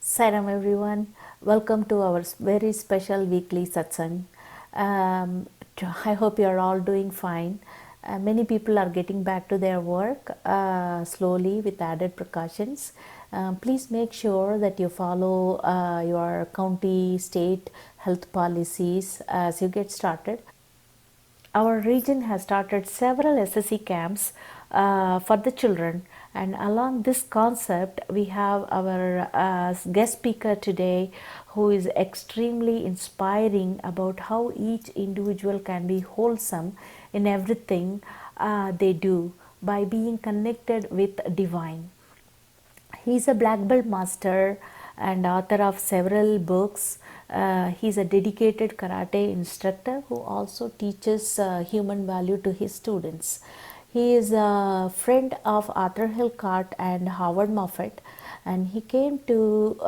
Salam everyone, welcome to our very special weekly satsang. I hope you are all doing fine. Many people are getting back to their work slowly with added precautions. Please make sure that you follow your county, state health policies as you get started. Our region has started several SSC camps for the children, and along this concept we have our guest speaker today who is extremely inspiring about how each individual can be wholesome in everything they do by being connected with divine. He is a black belt master and author of several books. He is a dedicated karate instructor who also teaches human value to his students. He is a friend of Arthur Hillcott and Howard Moffett, and he came to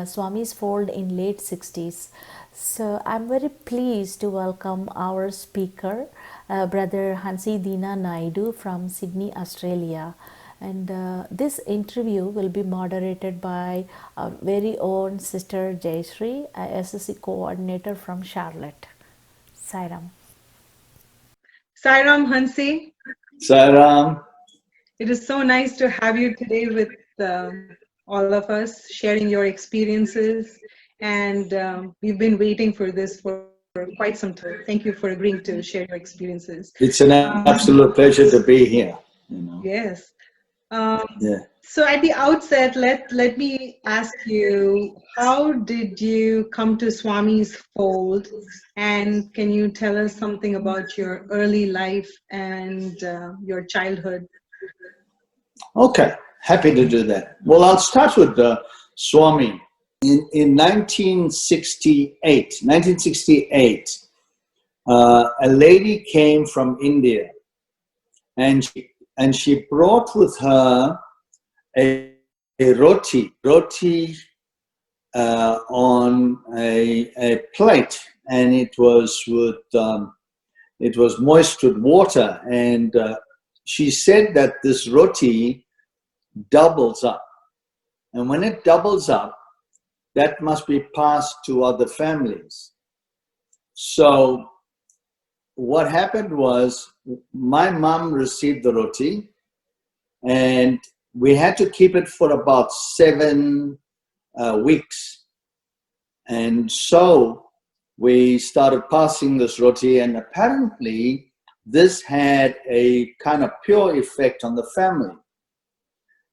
Swami's fold in late 60s. So I'm very pleased to welcome our speaker, Brother Hansi Dina Naidu from Sydney, Australia. And this interview will be moderated by our very own Sister Jayashree, a SSC coordinator from Charlotte. Sairam. Sairam Hansi. Sairam. It is so nice to have you today with all of us, sharing your experiences. And we've been waiting for this for quite some time. Thank you for agreeing to share your experiences. It's an absolute pleasure to be here. Yes. Yeah. So at the outset, let me ask you, how did you come to Swami's fold? And can you tell us something about your early life and your childhood? Okay, happy to do that. Well, I'll start with Swami. In 1968, a lady came from India, and she brought with her a roti on a plate, and it was moist with water, and she said that this roti doubles up, and when it doubles up, that must be passed to other families. So what happened was my mom received the roti, and we had to keep it for about 7 weeks. And so we started passing this roti, and apparently this had a kind of pure effect on the family.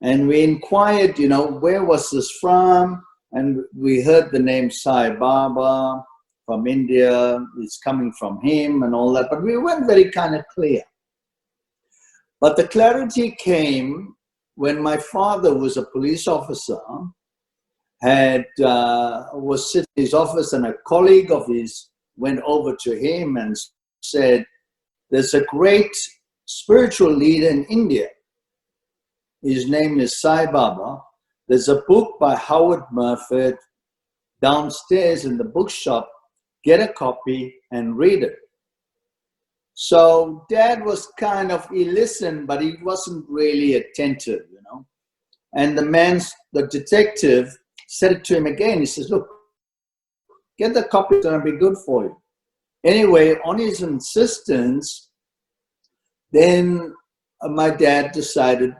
And we inquired, where was this from? And we heard the name Sai Baba from India. It's coming from him and all that. But we weren't very kind of clear. But the clarity came when my father was a police officer, was sitting in his office, and a colleague of his went over to him and said, there's a great spiritual leader in India. His name is Sai Baba. There's a book by Howard Murphy downstairs in the bookshop. Get a copy and read it. So Dad was he listened, but he wasn't really attentive, And the detective said it to him again. He says, look, get the copy, it's going to be good for you. Anyway, on his insistence, then my dad decided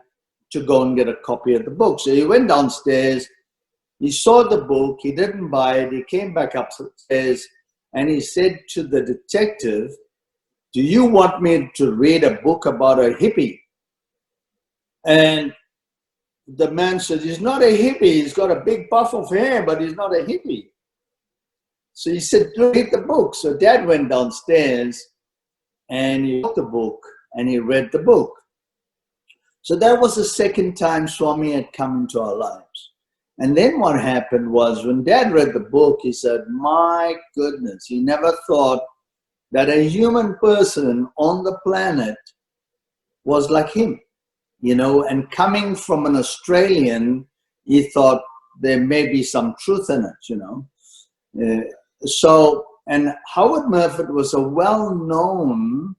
to go and get a copy of the book. So he went downstairs, he saw the book, he didn't buy it, he came back upstairs, and he said to the detective, do you want me to read a book about a hippie? And the man said, he's not a hippie, he's got a big puff of hair, but he's not a hippie. So he said, read the book. So Dad went downstairs and he took the book and he read the book. So that was the second time Swami had come into our lives. And then what happened was when Dad read the book, he said, my goodness, he never thought that a human person on the planet was like him, and coming from an Australian, he thought there may be some truth in it, and Howard Murphy was a well-known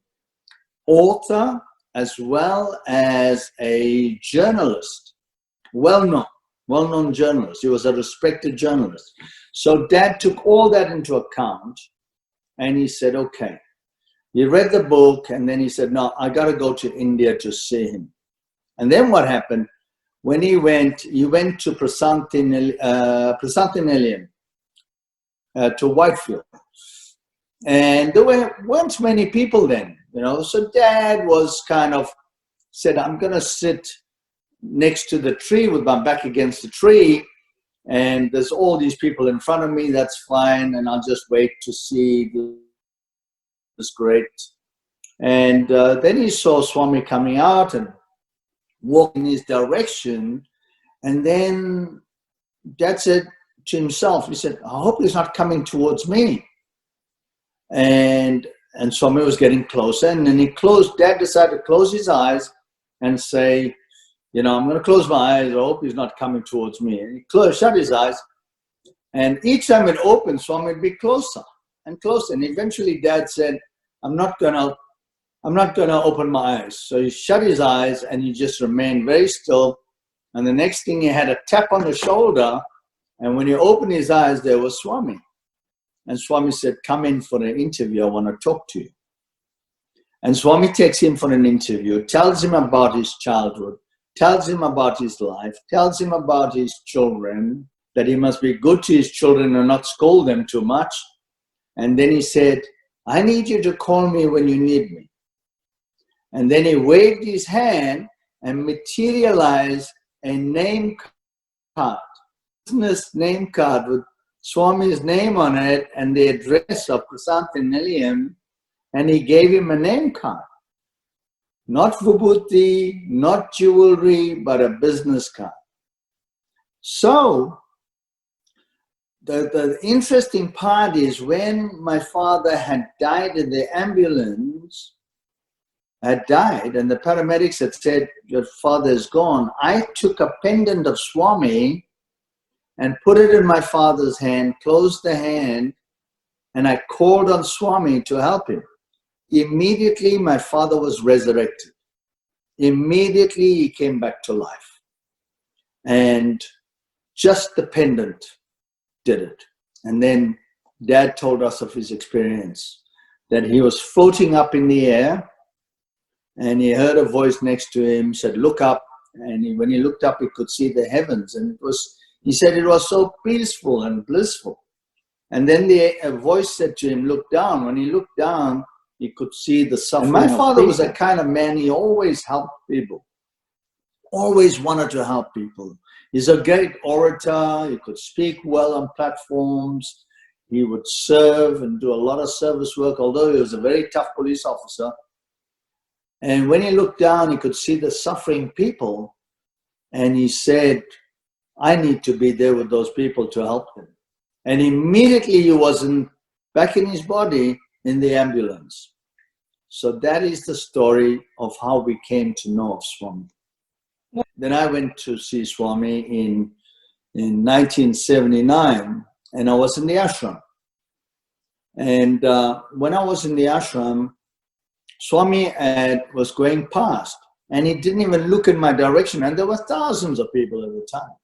author as well as a journalist, well-known journalist. He was a respected journalist. So Dad took all that into account, and he said, okay. He read the book, and then he said, no, I got to go to India to see him. And then what happened, when he went to Prasanthi Nilayam, to Whitefield. And there weren't many people then, So Dad was said, I'm going to sit next to the tree with my back against the tree, and there's all these people in front of me, that's fine, and I'll just wait to see this great. And then he saw Swami coming out and walking in his direction, and then Dad said to himself, he said, I hope he's not coming towards me. And Swami was getting closer, and then Dad decided to close his eyes and say, I'm going to close my eyes, I hope he's not coming towards me. And he shut his eyes, and each time it opened, Swami would be closer and closer. And eventually Dad said, I'm not going to open my eyes. So he shut his eyes and he just remained very still. And the next thing, he had a tap on the shoulder, and when he opened his eyes, there was Swami. And Swami said, come in for an interview, I want to talk to you. And Swami takes him for an interview, tells him about his childhood, tells him about his life, tells him about his children, that he must be good to his children and not scold them too much. And then he said, I need you to call me when you need me. And then he waved his hand and materialized a name card, business name card with Swami's name on it and the address of Prasanthi Nilayam, and he gave him a name card. Not vibhuti, not jewelry, but a business card. So the interesting part is when my father had died in the ambulance, and the paramedics had said, your father is gone, I took a pendant of Swami and put it in my father's hand, closed the hand, and I called on Swami to help him. Immediately, my father was resurrected. Immediately, he came back to life. And just the pendant did it. And then Dad told us of his experience. that he was floating up in the air, and he heard a voice next to him said, "Look up." And when he looked up, he could see the heavens, and he said it was so peaceful and blissful. And then a voice said to him, "Look down." When he looked down, he could see the suffering. And my father was a kind of man, he always helped people, always wanted to help people. He's a great orator, he could speak well on platforms, he would serve and do a lot of service work, although he was a very tough police officer. And when he looked down, he could see the suffering people, and he said, "I need to be there with those people to help them." And immediately he was back in his body in the ambulance. So that is the story of how we came to know of Swami. Then I went to see Swami in 1979, and I was in the ashram. And when I was in the ashram, Swami was going past, and he didn't even look in my direction, and there were thousands of people at the time.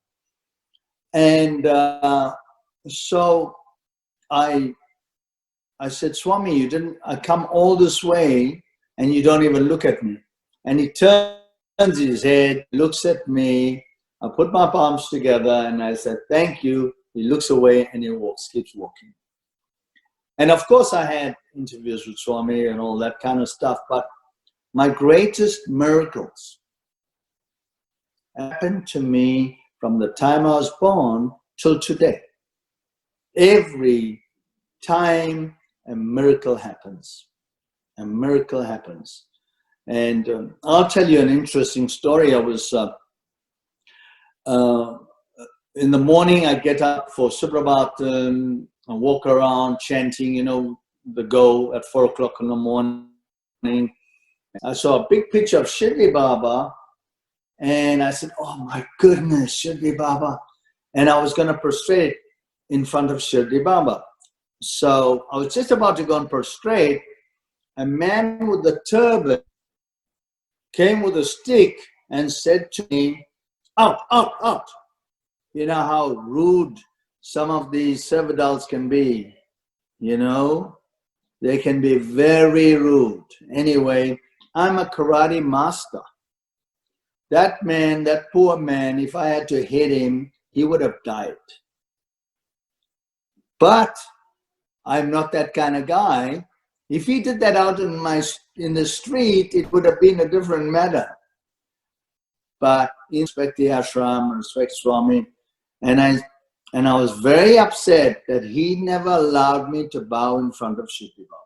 And so I said, "Swami, I come all this way and you don't even look at me." And he turns his head, looks at me. I put my palms together and I said, "Thank you." He looks away and he keeps walking. And of course I had interviews with Swami and all that kind of stuff, but my greatest miracles happened to me from the time I was born till today. Every time a miracle happens. A miracle happens. And I'll tell you an interesting story. I was, in the morning, I get up for Suprabhatam, I walk around chanting, the go at 4 o'clock in the morning. I saw a big picture of Shirdi Baba, and I said, "Oh my goodness, Shirdi Baba." And I was going to prostrate in front of Shirdi Baba. So I was just about to go and prostrate. A man with a turban came with a stick and said to me, "Out, out, out." You know how rude some of these Sevadals can be, They can be very rude. Anyway, I'm a karate master. That man, that poor man, if I had to hit him, he would have died. But I'm not that kind of guy. If he did that out in the street, it would have been a different matter. But in respect the ashram, respect Swami, and I was very upset that he never allowed me to bow in front of Shirdi Baba.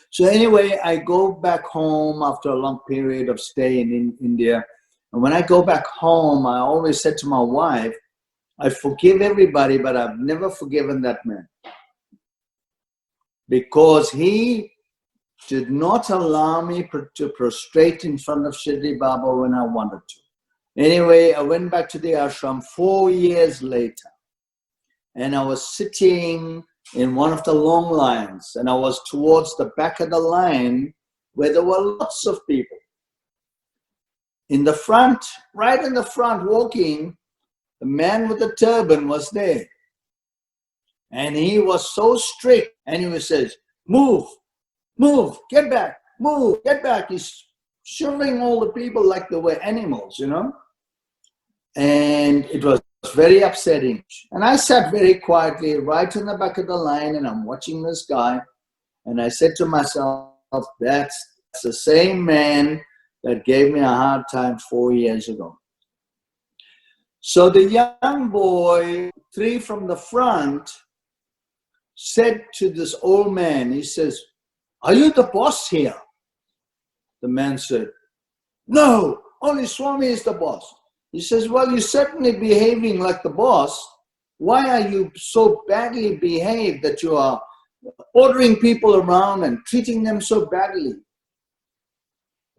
So anyway, I go back home after a long period of stay in India. And when I go back home, I always said to my wife, "I forgive everybody, but I've never forgiven that man. Because he did not allow me to prostrate in front of Shirdi Baba when I wanted to." Anyway, I went back to the ashram 4 years later. And I was sitting in one of the long lines. And I was towards the back of the line where there were lots of people. In the front, right in the front, walking, the man with the turban was there. And he was so strict. And he says, "Move, move, get back, move, get back." He's shivering all the people like they were animals, And it was very upsetting. And I sat very quietly right in the back of the line, and I'm watching this guy. And I said to myself, that's the same man that gave me a hard time 4 years ago. So the young boy, 3 from the front, said to this old man, he says, "Are you the boss here?" The man said, "No, only Swami is the boss." He says, "Well, you're certainly behaving like the boss. Why are you so badly behaved that you are ordering people around and treating them so badly?"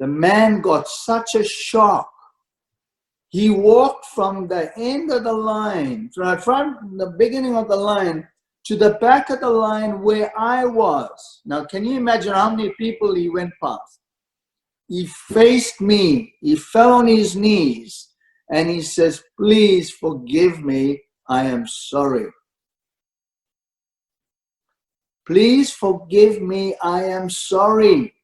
The man got such a shock. He walked from the end of the line, from the beginning of the line, to the back of the line where I was. Now, can you imagine how many people he went past? He faced me. He fell on his knees. And he says, "Please forgive me. I am sorry." Please forgive me. I am sorry.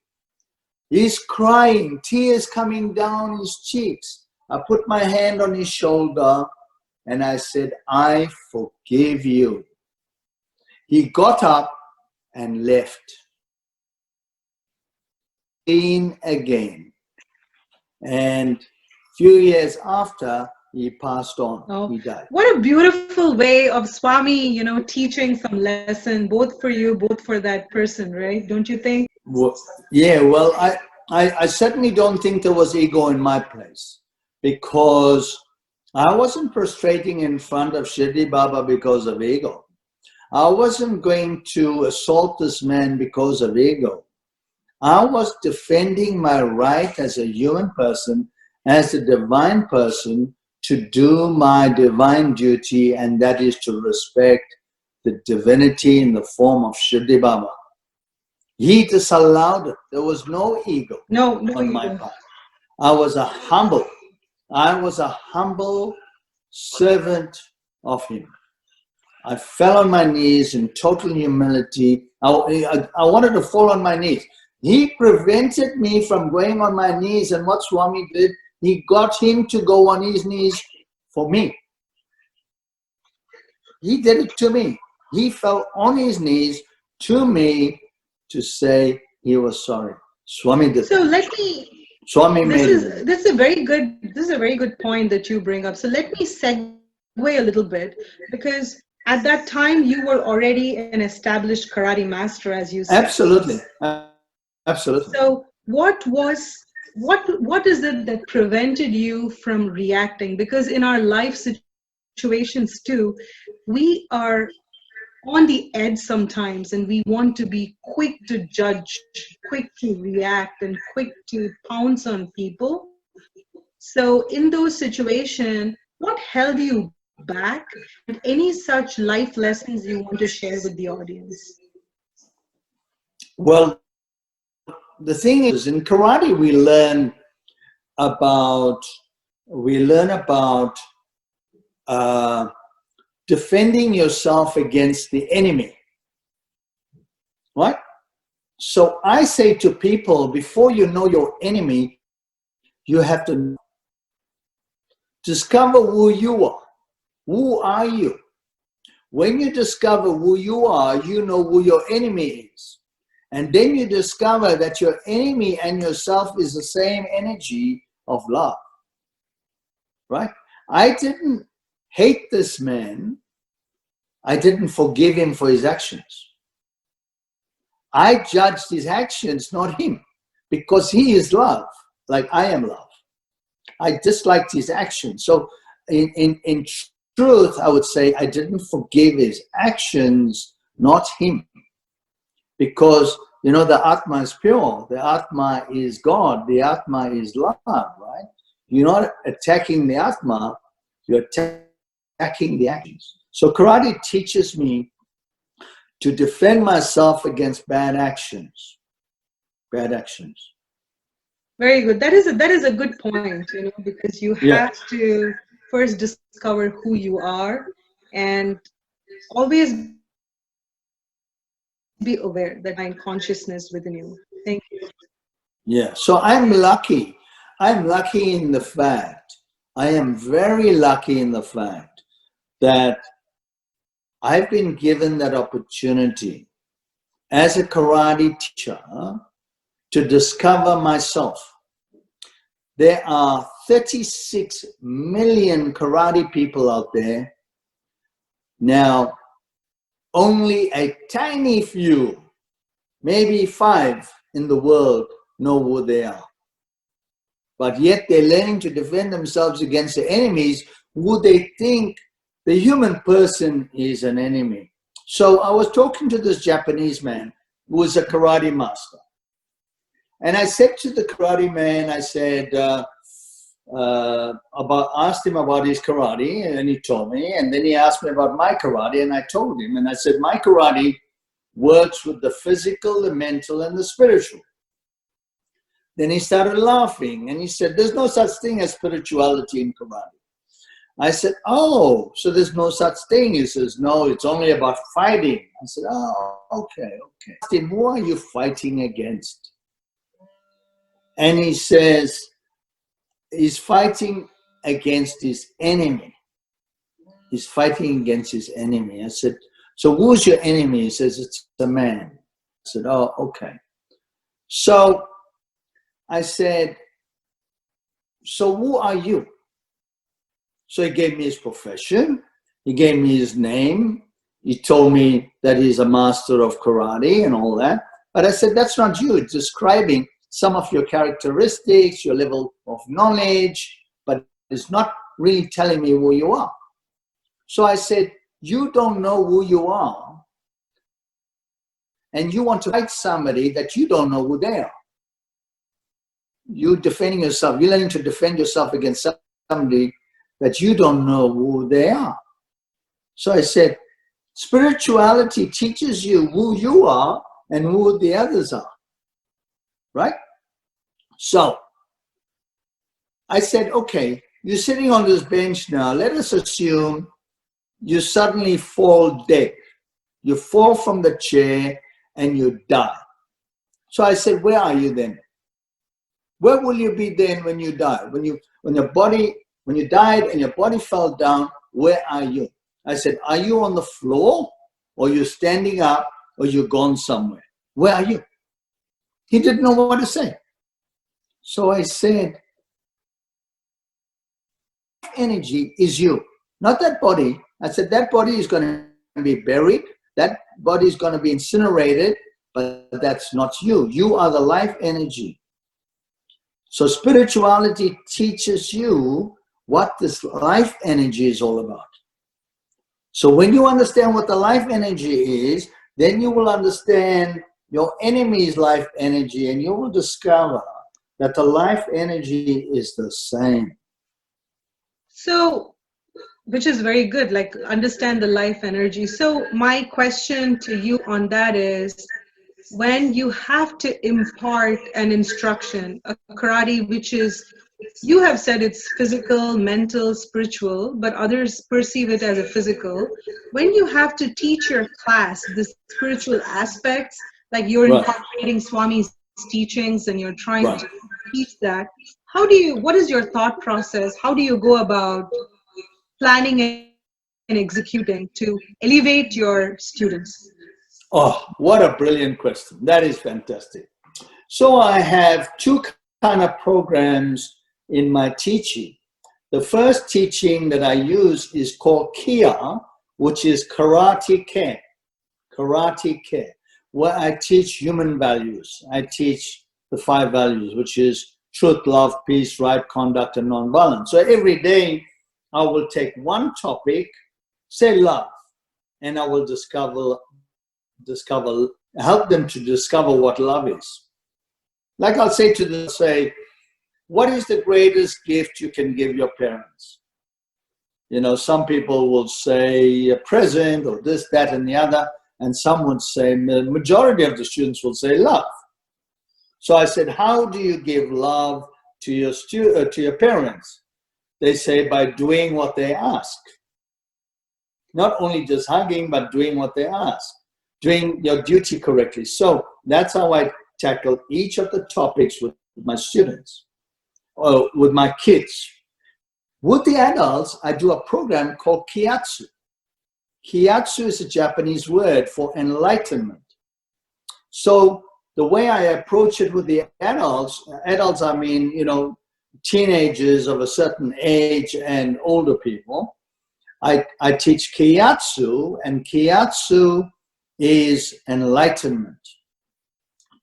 He's crying, tears coming down his cheeks. I put my hand on his shoulder and I said, I forgive you. He got up and left. Again. And a few years after, he passed on. Oh, he died. what a beautiful way of Swami, you know, teaching some lesson, both for you, both for that person, right? Don't you think? Well, yeah, well, I certainly don't think there was ego in my place, because I wasn't prostrating in front of Shirdi Baba because of ego. I wasn't going to assault this man because of ego. I was defending my right as a human person, as a divine person, to do my divine duty, and that is to respect the divinity in the form of Shirdi Baba. He disallowed it. There was no ego on my part. I was a humble servant of him. I fell on my knees in total humility. I wanted to fall on my knees. He prevented me from going on my knees, and what Swami did, he got him to go on his knees for me. He did it to me. He fell on his knees to me to say he was sorry. Swami did. So let me. Swami made it. This is a very good point that you bring up. So let me segue a little bit, because at that time you were already an established karate master, as you said. Absolutely. Absolutely. So what is it that prevented you from reacting? Because in our life situations too, we are on the edge sometimes, and we want to be quick to judge, quick to react, and quick to pounce on people. So in those situations, what held you back? And any such life lessons you want to share with the audience? Well, the thing is, in karate we learn about defending yourself against the enemy, right? So I say to people, before you know your enemy, you have to discover who you are. Who are you? When you discover who you are, you know who your enemy is. And then you discover that your enemy and yourself is the same energy of love, right? I didn't hate this man. I didn't forgive him for his actions. I judged his actions, not him, because he is love, like I am love. I disliked his actions. So in truth, I would say I didn't forgive his actions, not him. Because, you know, the Atma is pure, the Atma is God, the Atma is love, right? You're not attacking the Atma, you're attacking the actions. So karate teaches me to defend myself against bad actions. Bad actions. Very good. That is a good point, you know, because you have to first discover who you are, and always be aware that mind consciousness within you. Thank you. Yeah. So I'm lucky. I'm lucky in the fact, I am very lucky in the fact that I've been given that opportunity as a karate teacher to discover myself. There are 36 million karate people out there. Now, only a tiny few, maybe 5 in the world, know who they are. But yet they're learning to defend themselves against the enemies who they think the human person is an enemy. So I was talking to this Japanese man who was a karate master. And I said to the karate man, I said, asked him about his karate, and he told me. And then he asked me about my karate, and I told him. And I said, my karate works with the physical, the mental, and the spiritual. Then he started laughing, and he said, there's no such thing as spirituality in karate. I said, oh, so there's no such thing. He says, no, it's only about fighting. I said, oh, okay, okay. I asked him, who are you fighting against? And he says, he's fighting against his enemy. He's fighting against his enemy. I said, so who's your enemy? He says, it's a man. I said, oh, okay. So I said, so who are you? So he gave me his profession. He gave me his name. He told me that he's a master of karate and all that. But I said, that's not you. It's describing some of your characteristics, your level of knowledge, but it's not really telling me who you are. So I said, you don't know who you are, and you want to fight somebody that you don't know who they are. You're defending yourself. You're learning to defend yourself against somebody that you don't know who they are. So I said, spirituality teaches you who you are and who the others are, right? So I said, okay, you're sitting on this bench now. Let us assume you suddenly fall dead. You fall from the chair and you die. So I said, where are you then? Where will you be then when you die? When you died and your body fell down, where are you? I said, are you on the floor, or you're standing up, or you're gone somewhere? Where are you? He didn't know what to say. So I said, energy is you, not that body. I said, that body is going to be buried. That body is going to be incinerated, but that's not you. You are the life energy. So spirituality teaches you what this life energy is all about. So when you understand what the life energy is, then you will understand your enemy's life energy, and you will discover that the life energy is the same. So, which is very good, like understand the life energy. So my question to you on that is, when you have to impart an instruction, a karate, which is, you have said it's physical, mental, spiritual, but others perceive it as a physical. When you have to teach your class the spiritual aspects, like you're incorporating Swami's teachings and you're trying to teach that, what is your thought process? How do you go about planning and executing to elevate your students? Oh, what a brilliant question. That is fantastic. So I have two kind of programs in my teaching. The first teaching that I use is called Kia, which is Karate Care. Karate Care, where I teach human values. I teach the 5 values, which is truth, love, peace, right conduct, and nonviolence. So every day I will take one topic, say love, and I will help them to discover what love is. Like I'll say to them, what is the greatest gift you can give your parents? You know, some people will say a present or this, that, and the other, and some would say, the majority of the students will say love. So I said, how do you give love to your parents? They say, by doing what they ask. Not only just hugging, but doing what they ask. Doing your duty correctly. So that's how I tackle each of the topics with my students, or with my kids. With the adults, I do a program called Kiatsu. Kiatsu is a Japanese word for enlightenment. So the way I approach it with the adults I mean, you know, teenagers of a certain age and older people, I teach Kiatsu, and Kiatsu is enlightenment,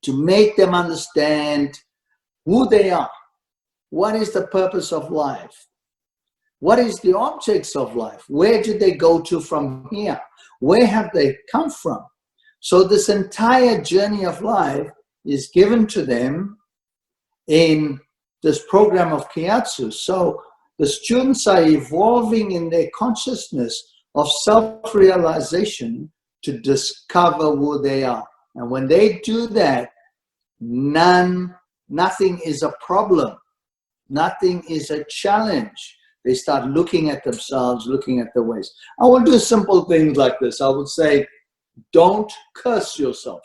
to make them understand who they are. What is the purpose of life? What is the objects of life? Where did they go to from here? Where have they come from? So this entire journey of life is given to them in this program of Kiatsu. So the students are evolving in their consciousness of self-realization to discover who they are. And when they do that, nothing is a problem. Nothing is a challenge. They start looking at themselves, looking at their ways. I will do simple things like this. I would say, don't curse yourself.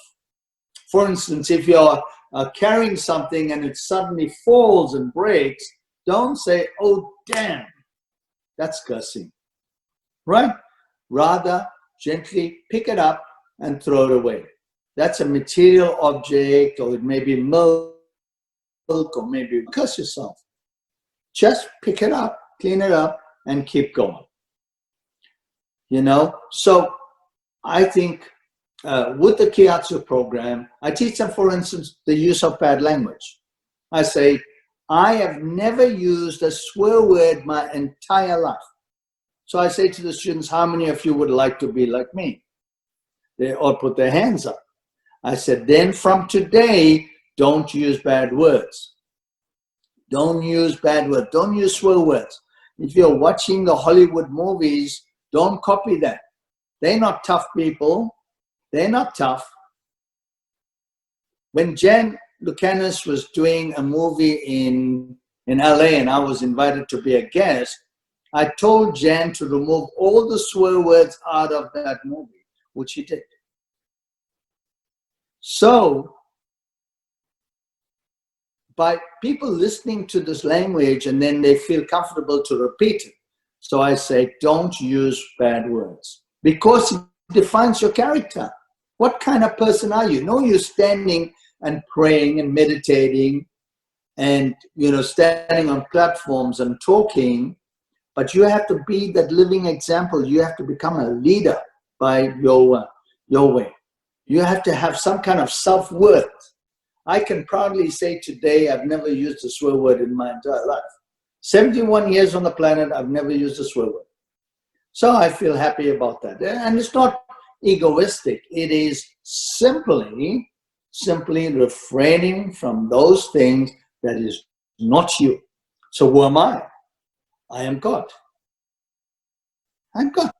For instance, if you're carrying something and it suddenly falls and breaks, don't say, oh, damn, that's cursing, right? Rather, gently pick it up and throw it away. That's a material object, or it may be milk, or maybe curse yourself. Just pick it up, clean it up, and keep going. You know, so I think with the Kiatsu program, I teach them, for instance, the use of bad language. I say, I have never used a swear word my entire life. So I say to the students, how many of you would like to be like me? They all put their hands up. I said, then from today, don't use bad words. Don't use bad words. Don't use swear words. If you're watching the Hollywood movies, don't copy that. They're not tough people. They're not tough. When Jen Lucanis was doing a movie in LA and I was invited to be a guest, I told Jen to remove all the swear words out of that movie, which she did. So, by people listening to this language and then they feel comfortable to repeat it. So I say, don't use bad words because it defines your character. What kind of person are you? No, you're standing and praying and meditating and, you know, standing on platforms and talking, but you have to be that living example. You have to become a leader by your way. You have to have some kind of self-worth. I can proudly say today I've never used a swear word in my entire life. 71 years on the planet, I've never used a swear word. So I feel happy about that. And it's not egoistic. It is simply refraining from those things that is not you. So who am I? I am God. I'm God.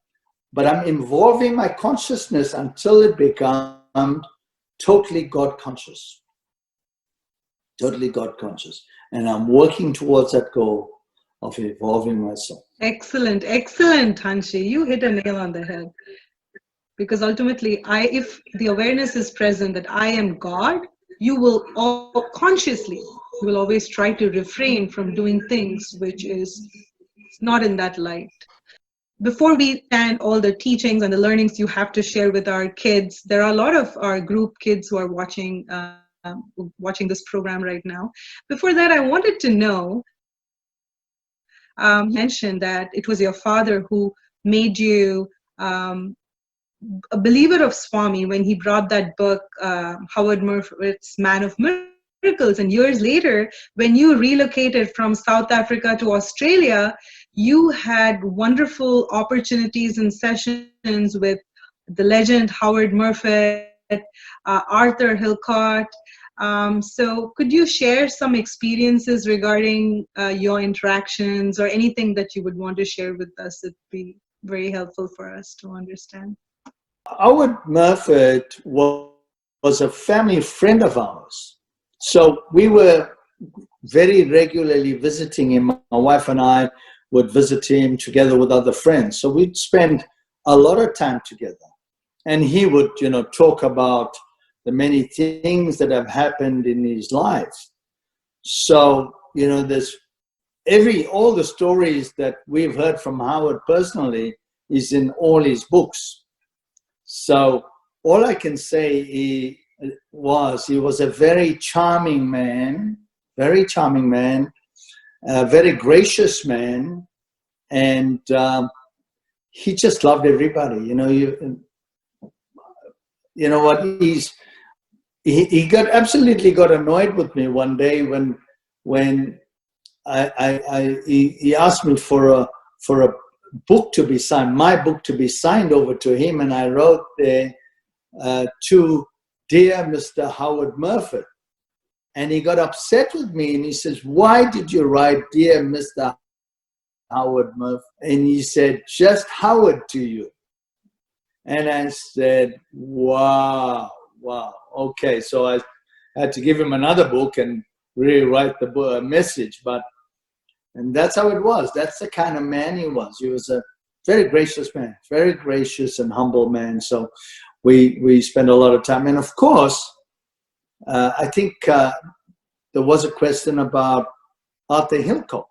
But I'm involving my consciousness until it becomes totally God conscious. Totally God conscious. And I'm working towards that goal of evolving myself. Excellent, excellent, Hanshi. You hit a nail on the head. Because ultimately, if the awareness is present that I am God, you will you will always try to refrain from doing things which is not in that light. Before we end all the teachings and the learnings you have to share with our kids, there are a lot of our group kids who are watching this program right now. Before that, I wanted to know, you mentioned that it was your father who made you a believer of Swami when he brought that book, Howard Murphy's Man of Miracles. And years later, when you relocated from South Africa to Australia, you had wonderful opportunities and sessions with the legend Howard Murphy, Arthur Hillcott. So could you share some experiences regarding your interactions or anything that you would want to share with us? It'd be very helpful for us to understand. Howard Murphy was a family friend of ours. So we were very regularly visiting him. My wife and I would visit him together with other friends. So we'd spend a lot of time together. And he would, you know, talk about the many things that have happened in his life. So, you know, there's all the stories that we've heard from Howard personally is in all his books. So all I can say he was a very charming man, very gracious man, and he just loved everybody. You know, you know what? He absolutely got annoyed with me one day when he asked me for a book to be signed, my book to be signed over to him, and I wrote there to Dear Mr. Howard Murphy. And he got upset with me and he says, why did you write Dear Mr. Howard Murphy? And he said, just Howard to you. And I said, wow, okay. So I had to give him another book and rewrite the message. But And that's how it was. That's the kind of man he was. He was a very gracious man, very gracious and humble man. So we spent a lot of time. And of course, I think there was a question about Arthur Hillcoat.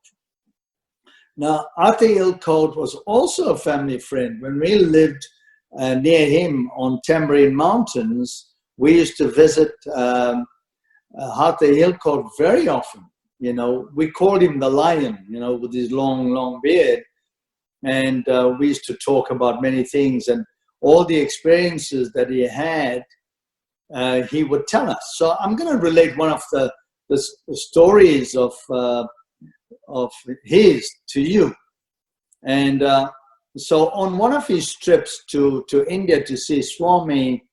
Now, Arthur Hillcoat was also a family friend. When we lived near him on Tambourine Mountains, we used to visit Arthur Hillcoat very often. You know, we called him the lion, you know, with his long, long beard. And we used to talk about many things, and all the experiences that he had, he would tell us. So I'm going to relate one of the stories of his to you. And so on one of his trips to India to see Swami,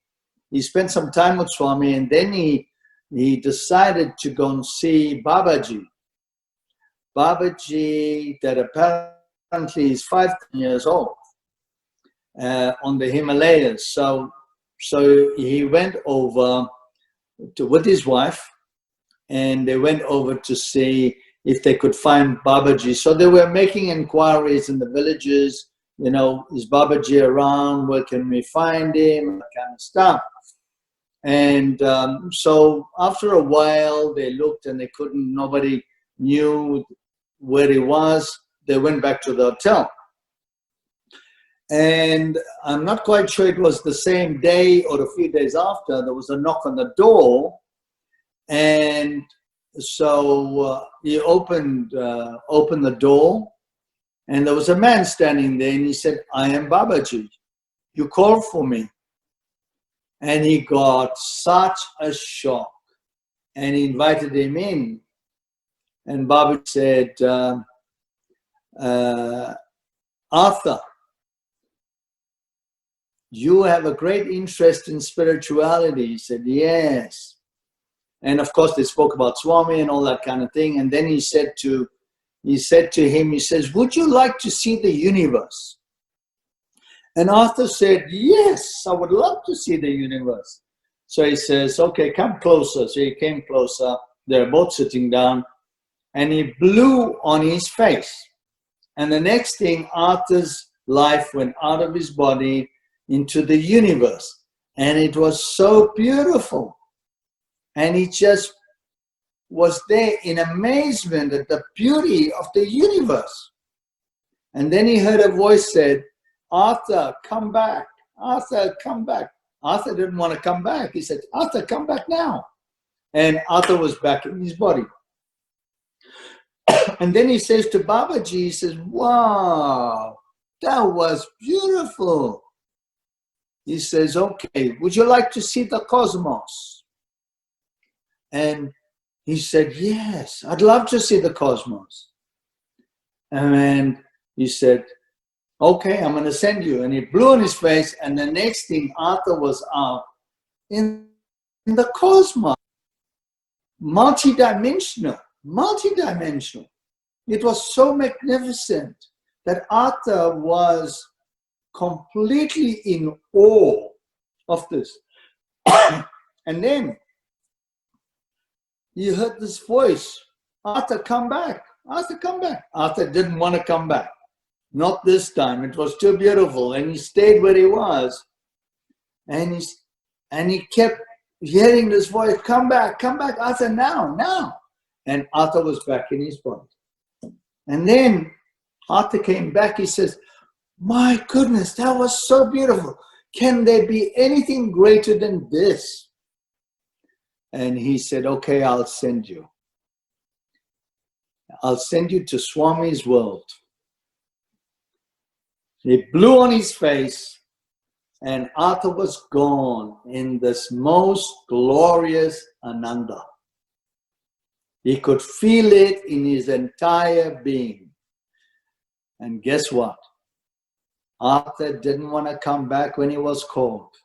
he spent some time with Swami, and then he decided to go and see Babaji. Babaji, that apparently is 5 years old, on the Himalayas. So he went over with his wife, and they went over to see if they could find Babaji. So they were making inquiries in the villages, you know, is Babaji around? Where can we find him? That kind of stuff. And so after a while, they looked and they couldn't, nobody knew where he was. They went back to the hotel. And I'm not quite sure it was the same day or a few days after, there was a knock on the door. And so he opened the door, and there was a man standing there, and he said, "I am Babaji. You called for me." And he got such a shock, and he invited him in. And Babaji said, "Arthur, you have a great interest in spirituality." He said, "Yes." And of course, they spoke about Swami and all that kind of thing. And then he said to him, he says, "Would you like to see the universe?" And Arthur said, "Yes, I would love to see the universe." So he says, "Okay, come closer." So he came closer. They're both sitting down, and he blew on his face. And the next thing, Arthur's life went out of his body into the universe. And it was so beautiful. And he just was there in amazement at the beauty of the universe. And then he heard a voice said, "Arthur, come back. Arthur, come back." Arthur didn't want to come back. He said, "Arthur, come back now." And Arthur was back in his body. And then he says to Babaji, he says, "Wow, that was beautiful." He says, "Okay, would you like to see the cosmos?" And he said, "Yes, I'd love to see the cosmos." And he said, "Okay, I'm going to send you." And he blew on his face, and the next thing, Arthur was out in the cosmos. Multidimensional. It was so magnificent that Arthur was completely in awe of this. And then he heard this voice, "Arthur, come back. Arthur, come back." Arthur didn't want to come back. Not this time. It was too beautiful. And he stayed where he was. And he kept hearing this voice, "Come back, Arthur, now." And Arthur was back in his body. And then Arthur came back. He says, "My goodness, that was so beautiful. Can there be anything greater than this?" And he said, "Okay, I'll send you. I'll send you to Swami's world." He blew on his face, and Arthur was gone in this most glorious Ananda. He could feel it in his entire being. And guess what? Arthur didn't want to come back when he was called.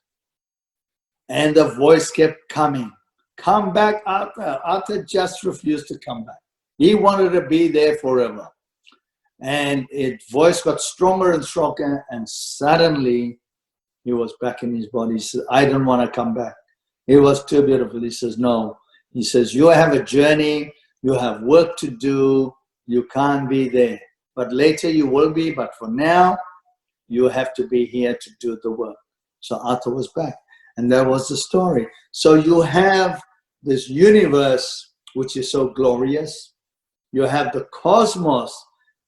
And the voice kept coming. "Come back, Arthur." Arthur just refused to come back. He wanted to be there forever. And its voice got stronger and stronger, and suddenly he was back in his body. He said, "I don't want to come back. It was too beautiful." He says, "No." He says, "You have a journey. You have work to do. You can't be there. But later you will be, but for now, you have to be here to do the work. So Arthur was back. And that was the story. So you have this universe, which is so glorious. You have the cosmos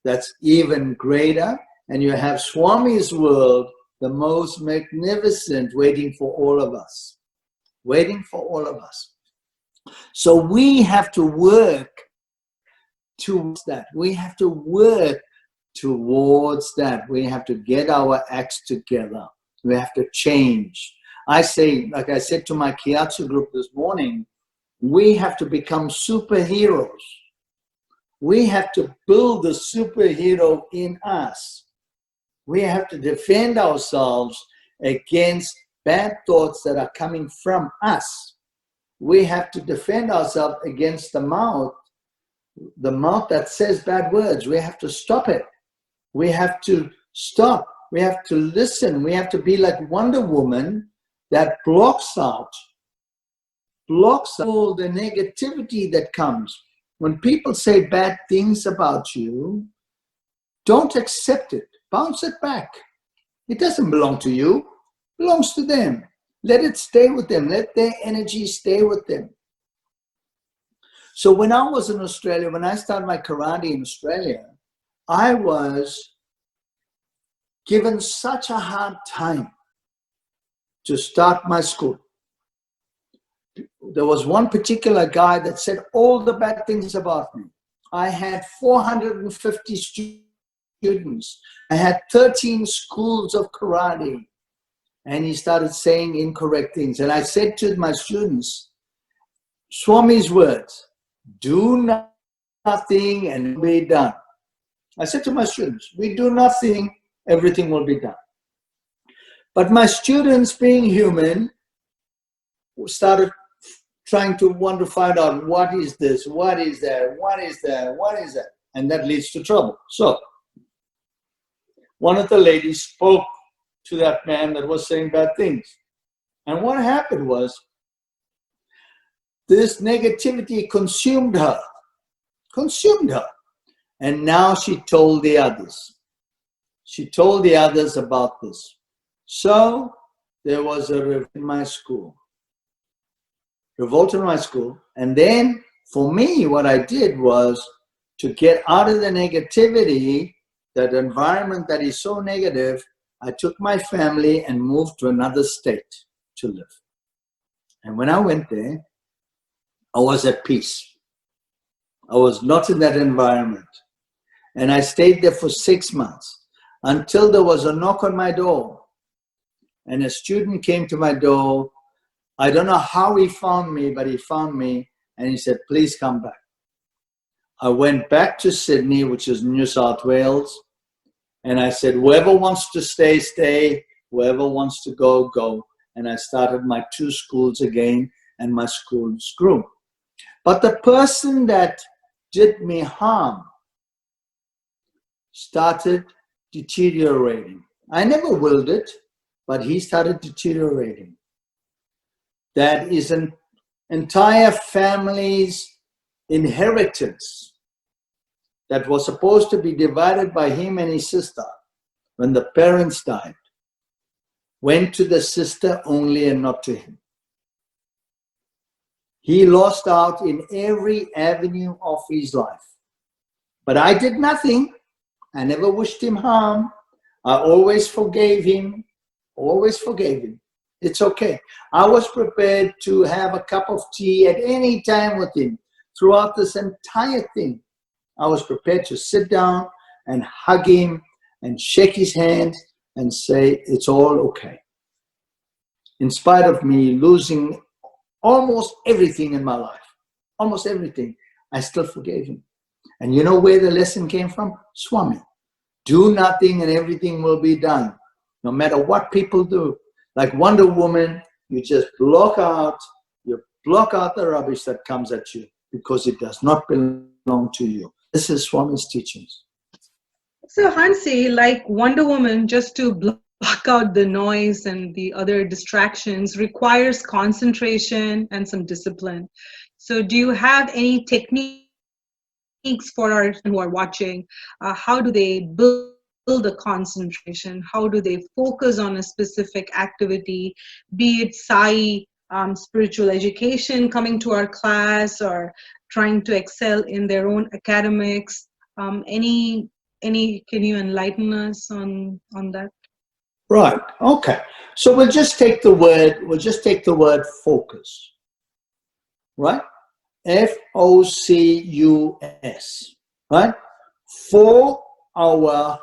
that's even greater. And you have Swami's world, the most magnificent, waiting for all of us. Waiting for all of us. So we have to work towards that. We have to work towards that. We have to get our acts together. We have to change. I say, like I said to my Kiatsu group this morning, we have to become superheroes. We have to build the superhero in us. We have to defend ourselves against bad thoughts that are coming from us. We have to defend ourselves against the mouth that says bad words. We have to stop it. We have to stop. We have to listen. We have to be like Wonder Woman that blocks out all the negativity that comes. When people say bad things about you, don't accept it. Bounce it back. It doesn't belong to you. It belongs to them. Let it stay with them. Let their energy stay with them. So when I was in Australia, when I started my karate in Australia, I was given such a hard time to start my school. There was one particular guy that said all the bad things about me. I had 450 students. I had 13 schools of karate. And he started saying incorrect things. And I said to my students, Swami's words, do nothing and it will be done. I said to my students, we do nothing, everything will be done. But my students, being human, started trying to want to find out what is this, what is that, what is that, what is that? And that leads to trouble. So one of the ladies spoke to that man that was saying bad things. And what happened was this negativity consumed her. And now she told the others. She told the others about this. So there was a revolt in my school. And then for me, what I did was to get out of the negativity, that environment that is so negative, I took my family and moved to another state to live. And when I went there, I was at peace. I was not in that environment. And I stayed there for 6 months until there was a knock on my door. And a student came to my door. I don't know how he found me, but he found me and he said, please come back. I went back to Sydney, which is New South Wales. And I said, whoever wants to stay, stay. Whoever wants to go, go. And I started my 2 schools again, and my schools grew. But the person that did me harm started deteriorating. I never willed it, but he started deteriorating. That is an entire family's inheritance that was supposed to be divided by him and his sister when the parents died, went to the sister only and not to him. He lost out in every avenue of his life. But I did nothing. I never wished him harm. I always forgave him. It's okay. I was prepared to have a cup of tea at any time with him throughout this entire thing. I was prepared to sit down and hug him and shake his hand and say, it's all okay. In spite of me losing almost everything in my life, almost everything, I still forgave him. And you know where the lesson came from? Swami. Do nothing and everything will be done. No matter what people do. Like Wonder Woman, you just block out the rubbish that comes at you because it does not belong to you. This is Swami's teachings. So Hansi, like Wonder Woman, just to block out the noise and the other distractions requires concentration and some discipline. So do you have any technique techniques for our who are watching? How do they build a concentration? How do they focus on a specific activity, be it spiritual education coming to our class, or trying to excel in their own academics? Any can you enlighten us on that? Right. Okay. So we'll just take the word focus. Right? FOCUS. Right? For our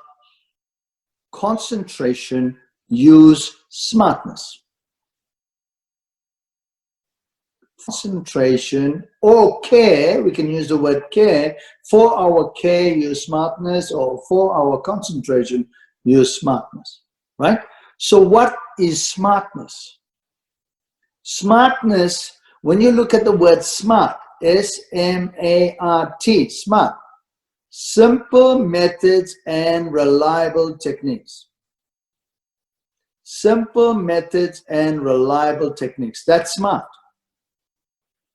concentration, use smartness. Concentration or care, we can use the word care. For our care, use smartness, or for our concentration, use smartness. Right? So what is smartness? Smartness, when you look at the word smart, S-M-A-R-T, smart, simple methods and reliable techniques. Simple methods and reliable techniques. That's smart.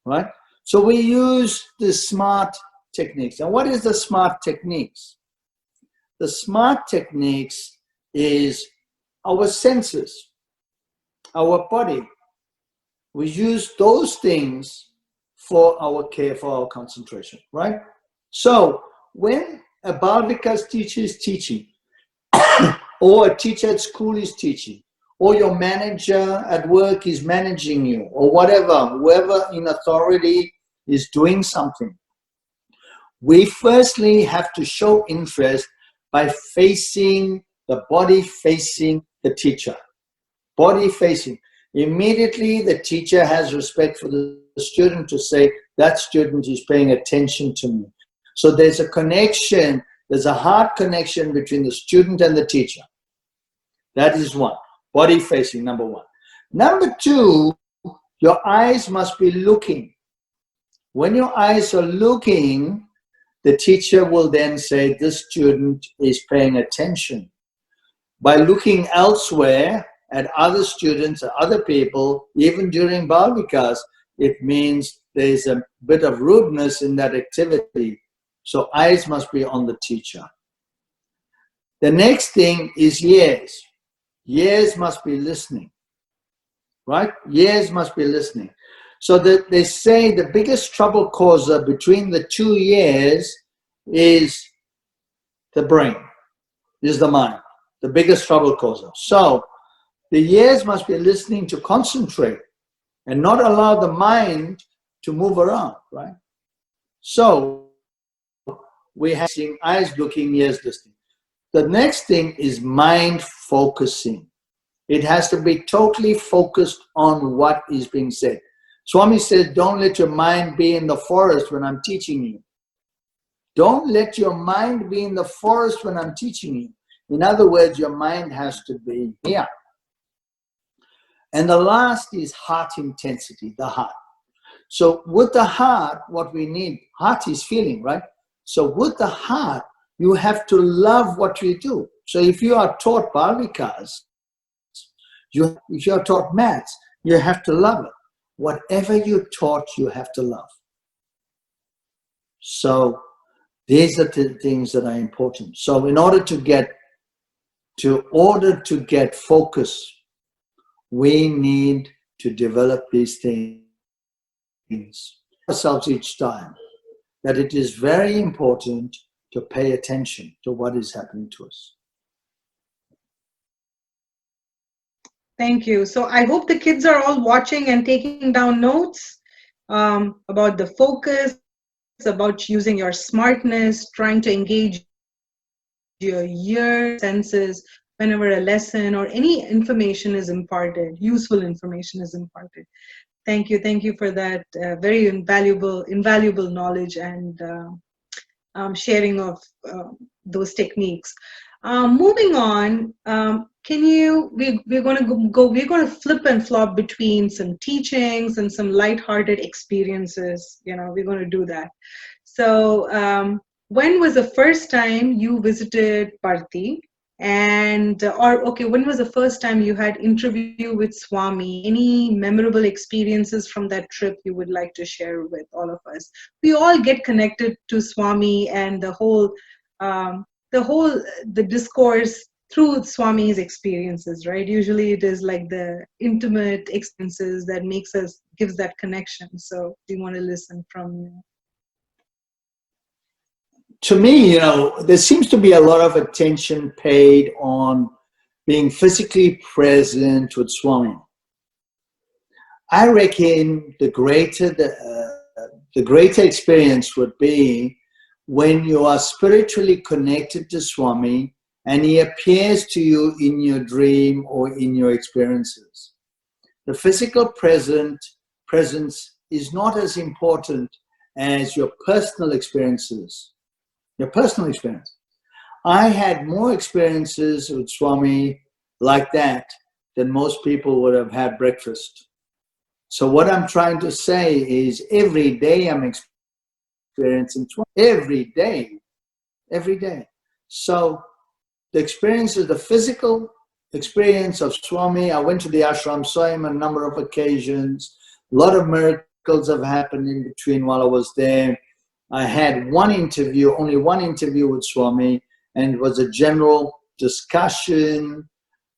Right? So we use the SMART techniques. And what is the SMART techniques? The SMART techniques is our senses, our body. We use those things for our care, for our concentration, right? So when a Balvikas teacher is teaching, or a teacher at school is teaching, or your manager at work is managing you, or whatever, whoever in authority is doing something, we firstly have to show interest by facing the body, facing the teacher. Body facing. Immediately the teacher has respect for the student to say, that student is paying attention to me. So there's a connection, there's a heart connection between the student and the teacher. That is one. Body facing, number one. Number two, your eyes must be looking. When your eyes are looking, the teacher will then say, this student is paying attention. By looking elsewhere at other students, at other people, even during Balvikas, it means there's a bit of rudeness in that activity. So eyes must be on the teacher. The next thing is ears. Ears must be listening, right? Ears must be listening. So that they say the biggest trouble causer between the two ears is the brain, is the mind, the biggest trouble causer. So the ears must be listening to concentrate and not allow the mind to move around, right? So we have seen eyes looking, ears listening. The next thing is mind focusing. It has to be totally focused on what is being said. Swami says, don't let your mind be in the forest when I'm teaching you. Don't let your mind be in the forest when I'm teaching you. In other words, your mind has to be here. And the last is heart intensity, the heart. So with the heart, what we need, heart is feeling, right? So with the heart, you have to love what you do. So if you are taught Balvikas, if you are taught maths, you have to love it. Whatever you're taught, you have to love. So these are the things that are important. So in order to get focus, we need to develop these things ourselves each time, that it is very important to pay attention to what is happening to us. Thank you. So I hope the kids are all watching and taking down notes about the focus, about using your smartness, trying to engage your ears, senses, whenever a lesson or any information is imparted, useful information is imparted. Thank you. Thank you for that very invaluable knowledge and sharing of those techniques. Moving on, we're going to flip and flop between some teachings and some lighthearted experiences. We're going to do that. So when was the first time you visited Parthi? And or okay, when was the first time you had interview with Swami? Any memorable experiences from that trip you would like to share with all of us? We all get connected to Swami and um, the discourse through Swami's experiences, right? Usually it is like the intimate experiences that gives that connection. So we want to listen from you. To me, there seems to be a lot of attention paid on being physically present with Swami. I reckon the greater experience would be when you are spiritually connected to Swami and he appears to you in your dream or in your experiences. The physical presence is not as important as your personal experiences. Your personal experience. I had more experiences with Swami like that than most people would have had breakfast. So what I'm trying to say is every day I'm experiencing Swami. Every day. So the experience is the physical experience of Swami. I went to the ashram, saw him a number of occasions. A lot of miracles have happened in between while I was there. I had only one interview with Swami, and it was a general discussion.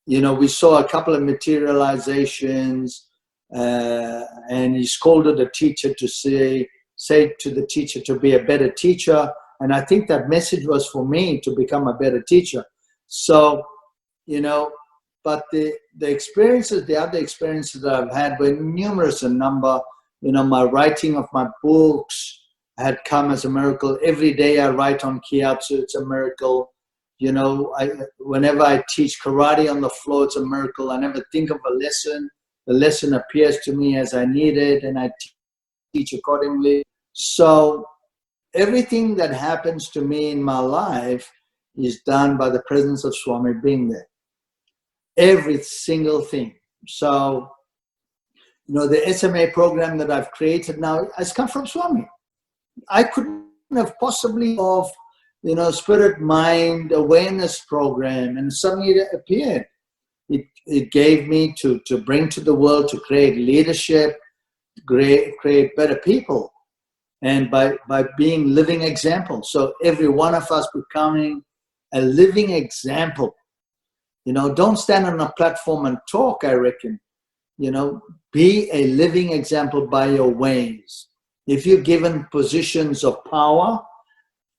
We saw a couple of materializations, and he scolded the teacher to say to the teacher to be a better teacher. And I think that message was for me to become a better teacher. So, but the other experiences that I've had were numerous in number. My writing of my books had come as a miracle. Every day I write on Kiatsu, it's a miracle. Whenever I teach karate on the floor, it's a miracle. I never think of a lesson. The lesson appears to me as I need it, and I teach accordingly. So everything that happens to me in my life is done by the presence of Swami being there. Every single thing. So, the SMA program that I've created now has come from Swami. I couldn't have possibly of, spirit, mind, awareness program, and suddenly it appeared. It gave me to bring to the world, to create leadership, create better people, and by being living examples. So every one of us becoming a living example. Don't stand on a platform and talk, I reckon. Be a living example by your ways. If you're given positions of power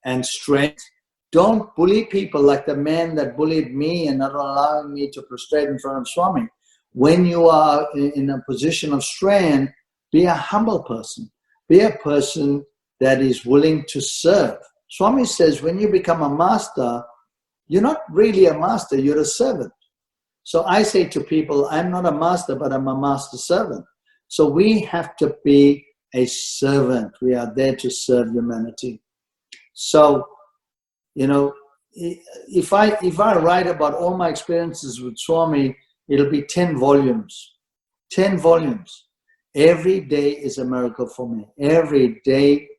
and strength, don't bully people like the man that bullied me and not allowing me to prostrate in front of Swami. When you are in a position of strength, be a humble person. Be a person that is willing to serve. Swami says when you become a master, you're not really a master, you're a servant. So I say to people, I'm not a master, but I'm a master servant. So we have to be a servant. We are there to serve humanity. So, if I write about all my experiences with Swami, it'll be 10 volumes. 10 volumes. Every day is a miracle for me. Every day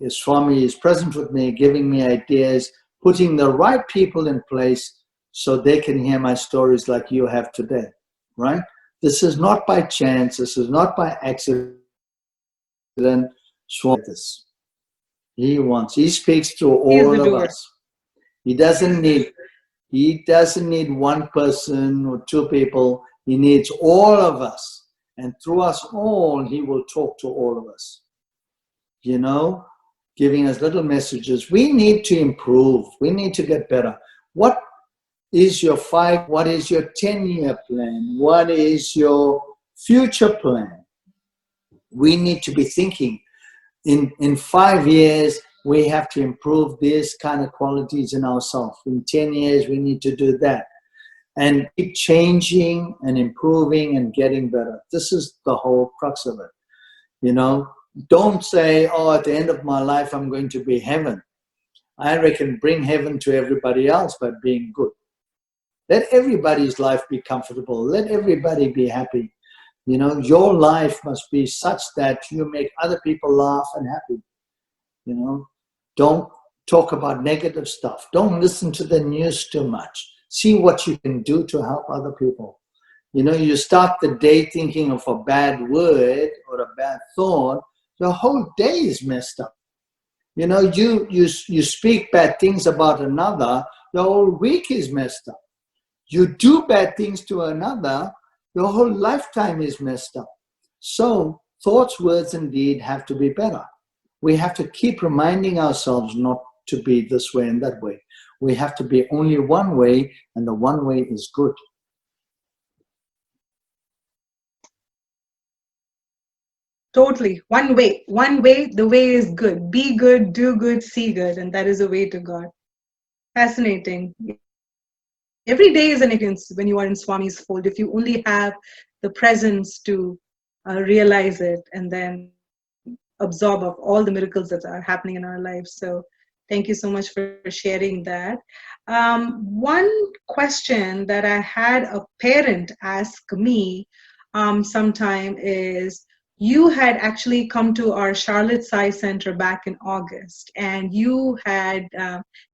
Swami is present with me, giving me ideas, putting the right people in place so they can hear my stories like you have today, right? This is not by chance. This is not by accident. Swami, he speaks to all of us. He doesn't need one person or two people. He needs all of us. And through us all, he will talk to all of us. Giving us little messages. We need to improve. We need to get better. What is your 10-year plan? What is your future plan? We need to be thinking in 5 years, we have to improve this kind of qualities in ourselves. In 10 years, we need to do that. And keep changing and improving and getting better. This is the whole crux of it. Don't say, at the end of my life, I'm going to be heaven. I reckon bring heaven to everybody else by being good. Let everybody's life be comfortable. Let everybody be happy. Your life must be such that you make other people laugh and happy. Don't talk about negative stuff. Don't listen to the news too much. See what you can do to help other people. You know, you start the day thinking of a bad word or a bad thought, the whole day is messed up. You know, you speak bad things about another, the whole week is messed up. You do bad things to another, your whole lifetime is messed up. So thoughts, words, and deed have to be better. We have to keep reminding ourselves not to be this way and that way. We have to be only one way, and the one way is good. Totally. One way. One way, the way is good. Be good, do good, see good. And that is the way to God. Fascinating. Every day is an experience when you are in Swami's fold. If you only have the presence to realize it and then absorb of all the miracles that are happening in our lives. So thank you so much for sharing that. One question that I had a parent ask me sometime is, you had actually come to our Charlotte Sai Center back in August, and you had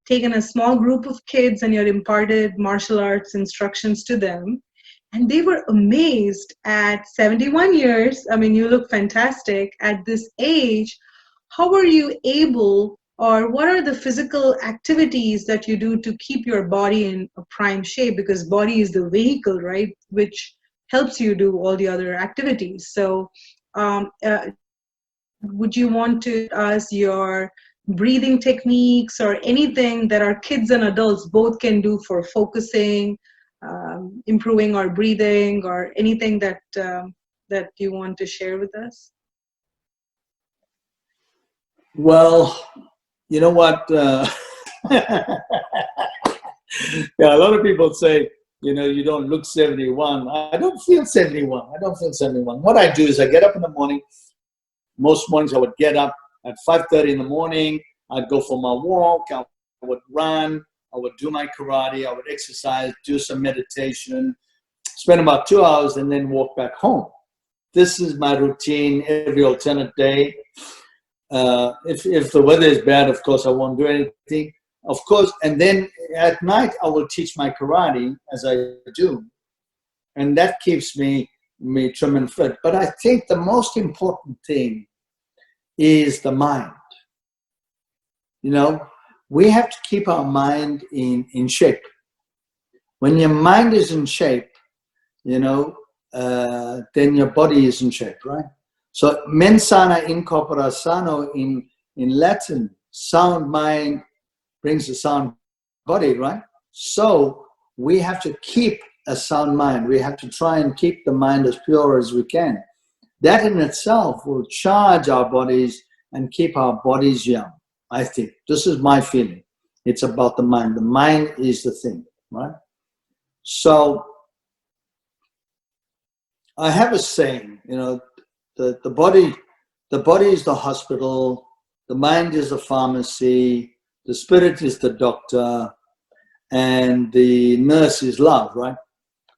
taken a small group of kids and you had imparted martial arts instructions to them. And they were amazed at 71 years. I mean, you look fantastic at this age. How are you able, or what are the physical activities that you do to keep your body in a prime shape? Because body is the vehicle, right, which helps you do all the other activities. So would you want to us your breathing techniques or anything that our kids and adults both can do for focusing, improving our breathing, or anything that that you want to share with us? Well, you know what? Yeah, a lot of people say, you know, you don't look 71. I don't feel 71. I don't feel 71. What I do is I get up in the morning. Most mornings I would get up at 5:30 in the morning. I'd go for my walk. I would run. I would do my karate. I would exercise, do some meditation, spend about 2 hours, and then walk back home. This is my routine every alternate day. If the weather is bad, of course, I won't do anything. Of course, and then at night, I will teach my karate as I do. And that keeps me trim and fit. But I think the most important thing is the mind. You know, we have to keep our mind in shape. When your mind is in shape, you know, then your body is in shape, right? So mens sana in corpore sano in Latin, sound mind brings a sound body, right? So we have to keep a sound mind. We have to try and keep the mind as pure as we can. That in itself will charge our bodies and keep our bodies young, I think. This is my feeling. It's about the mind. The mind is the thing, right? So I have a saying, you know, the body is the hospital, the mind is the pharmacy, the spirit is the doctor, and the nurse is love, right?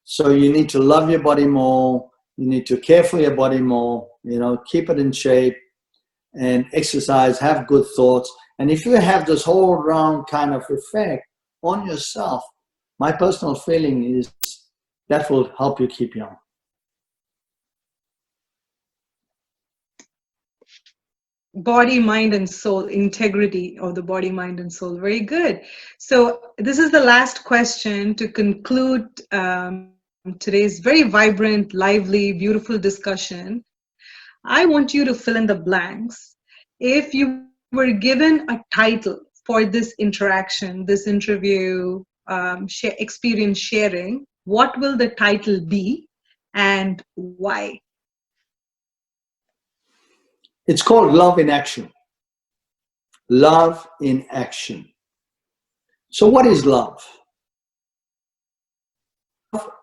So you need to love your body more, you need to care for your body more, you know, keep it in shape and exercise, have good thoughts. And if you have this whole round kind of effect on yourself, my personal feeling is that will help you keep young. Body, mind, and soul, integrity of the body, mind, and soul. Very good. So this is the last question to conclude today's very vibrant, lively, beautiful discussion. I want you to fill in the blanks. If you were given a title for this interaction, this interview, experience sharing, what will the title be and why? It's called Love in Action. Love in action. So what is love?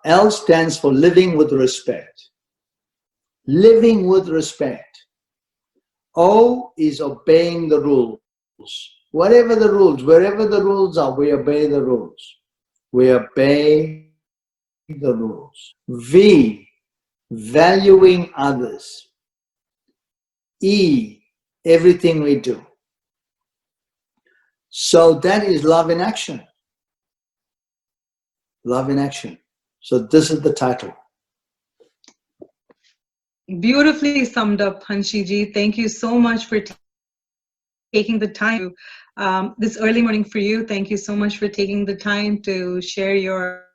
L stands for living with respect. Living with respect. O is obeying the rules. Whatever the rules, wherever the rules are, we obey the rules. We obey the rules. V, valuing others. E, everything we do. So that is love in action. Love in action. So this is the title. Beautifully summed up, Hanshiji. Thank you so much for taking the time this early morning for you. Thank you so much for taking the time to share your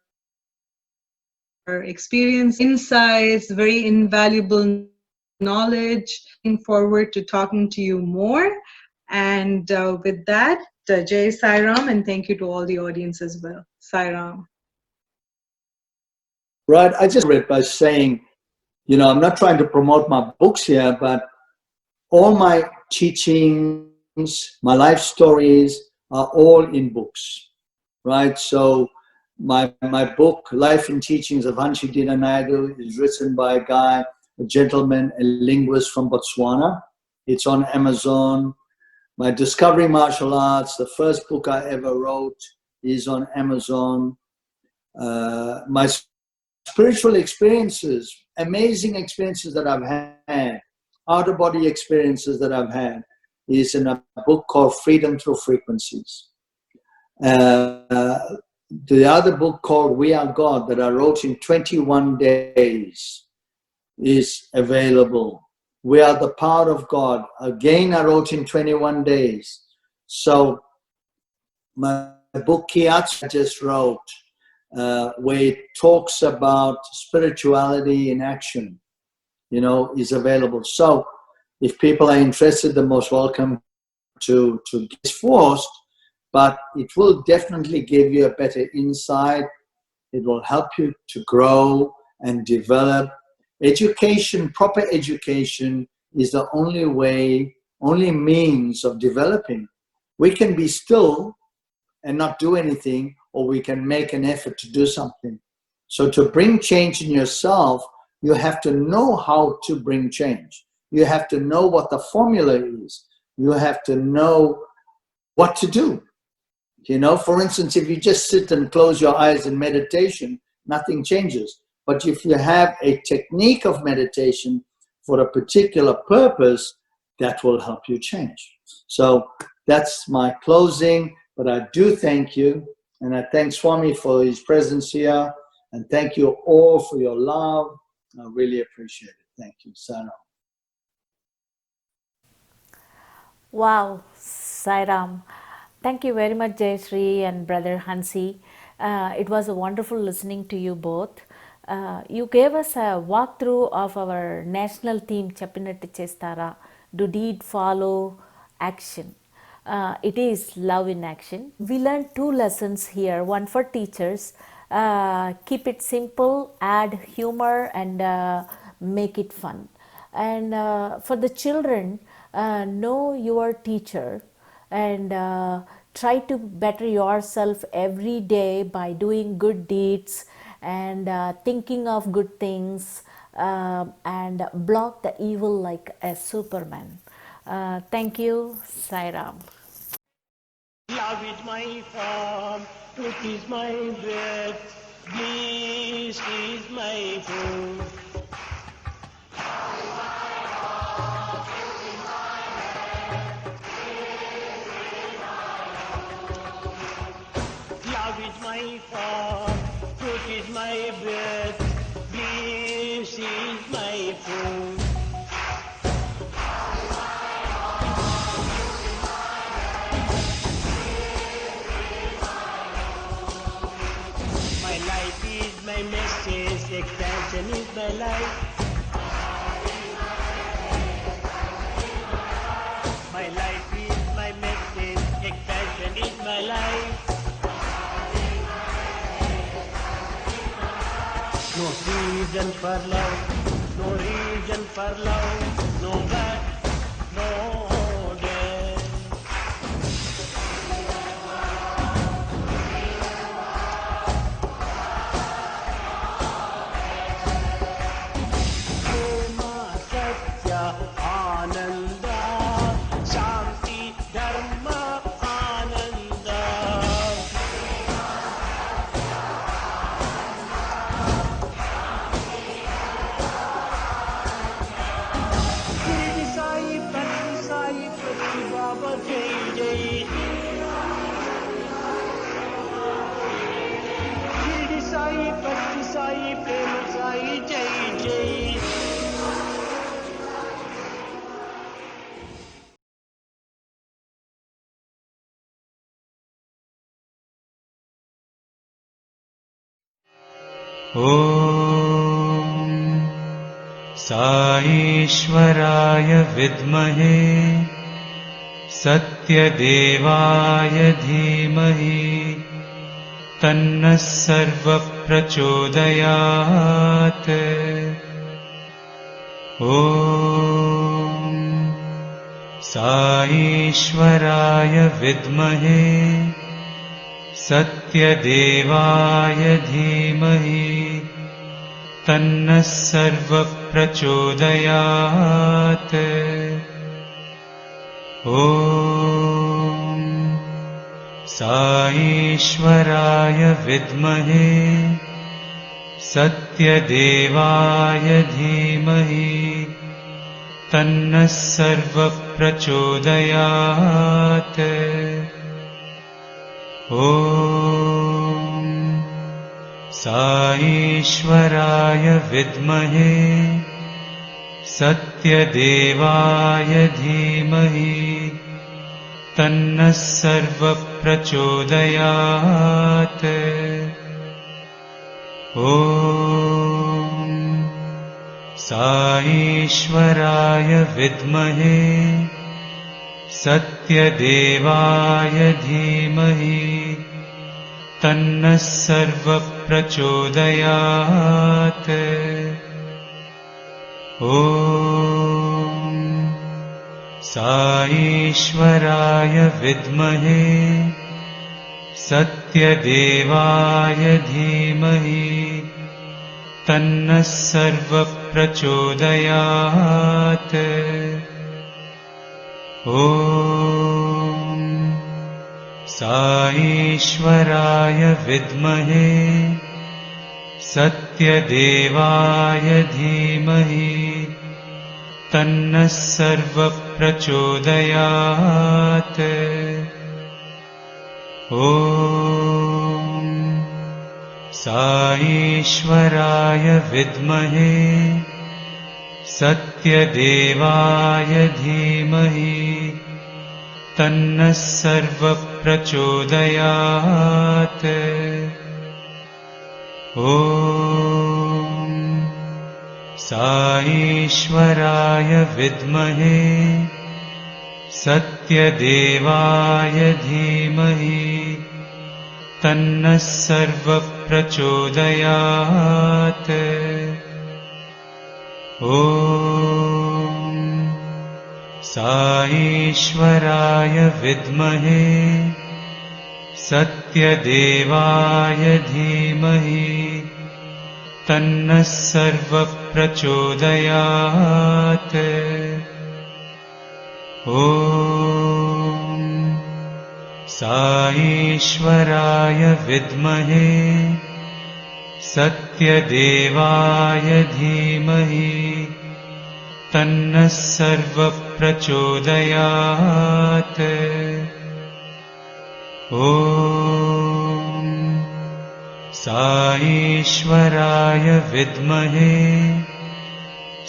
experience, insights, very invaluable knowledge. Looking forward to talking to you more. And with that, Jai Sairam, and thank you to all the audience as well. Sairam. Right. I just read by saying, I'm not trying to promote my books here, but all my teachings, my life stories are all in books, right? So my book, Life and Teachings of Hanshidina Naidu, is written by a guy, a gentleman, a linguist from Botswana. It's on Amazon. My Discovering Martial Arts, the first book I ever wrote, is on Amazon. My spiritual experiences, amazing experiences that I've had, out-of-body experiences that I've had, is in a book called Freedom Through Frequencies. The other book called We Are God that I wrote in 21 days is available. We Are the Power of God. Again, I wrote in 21 days. So my book Kiatsu I just wrote, where it talks about spirituality in action, is available. So if people are interested, they're most welcome to get forced, but it will definitely give you a better insight. It will help you to grow and develop. Education, proper education, is the only way, only means of developing. We can be still and not do anything, or we can make an effort to do something. So to bring change in yourself, you have to know how to bring change. You have to know what the formula is. You have to know what to do. For instance, if you just sit and close your eyes in meditation, nothing changes. But if you have a technique of meditation for a particular purpose, that will help you change. So that's my closing. But I do thank you, and I thank Swami for his presence here, and thank you all for your love. I really appreciate it. Thank you, Sarah. Wow, Sairam. Thank you very much, Jayashree and Brother Hansi. It was a wonderful listening to you both. You gave us a walkthrough of our national theme, Chappinatti Chestara, Do Deed Follow Action. It is love in action. We learned two lessons here, one for teachers. Keep it simple, add humor, and make it fun. And for the children, know your teacher and try to better yourself every day by doing good deeds and thinking of good things and block the evil like a Superman. Thank you, Sairam. Love is my form, truth is my breath, bliss is my food. Love is my form, truth is my breath, bliss is my food. My life is my message, expansion is my life. My life is my message, expansion is my life. No reason for love, no reason for love, no God, no death. Prema, Satya, Ananda, Shanti, Dharma, Ananda. Shirdi Sai, Bhakti Sai, ॐ साईश्वराय विद्महे सत्यदेवाय धीमहि तन्नः सर्वप्रचोदयात्। ॐ साईश्वराय विद्महे सत्यदेवाय धीमहि तन्नः सर्वप्रचोदयात्। ॐ साईश्वराय विद्महे सत्यदेवाय धीमहि तन्नः सर्वप्रचोदयात्। ॐ साईश्वराय विद्महे सत्यदेवाय धीमहि तन्नः सर्वप्रचोदयात्। ॐ साईश्वराय विद्महे सत्यदेवाय धीमहि तन्नः सर्वप्रचोदयात्। ॐ साईश्वराय विद्महे सत्यदेवाय धीमहि तन्नः सर्वप्रचोदयात्। ॐ साईश्वराय विद्महे सत्यदेवाय धीमहि तन्नः सर्वप्रचोदयात्। ॐ साईश्वराय विद्महे सत्यदेवाय धीमहि तन्नः सर्वप्रचोदयात्। ॐ साईश्वराय विद्महे सत्यदेवाय धीमहि तन्नः सर्वप्रचोदयात्। ॐ साईश्वराय विद्महे सत्यदेवाय धीमहि तन्नः सर्वप्रचोदयात्। ॐ साईश्वराय विद्महे सत्यदेवाय धीमहि तन्नः सर्वप्रचोदयात्। ॐ साईश्वराय विद्महे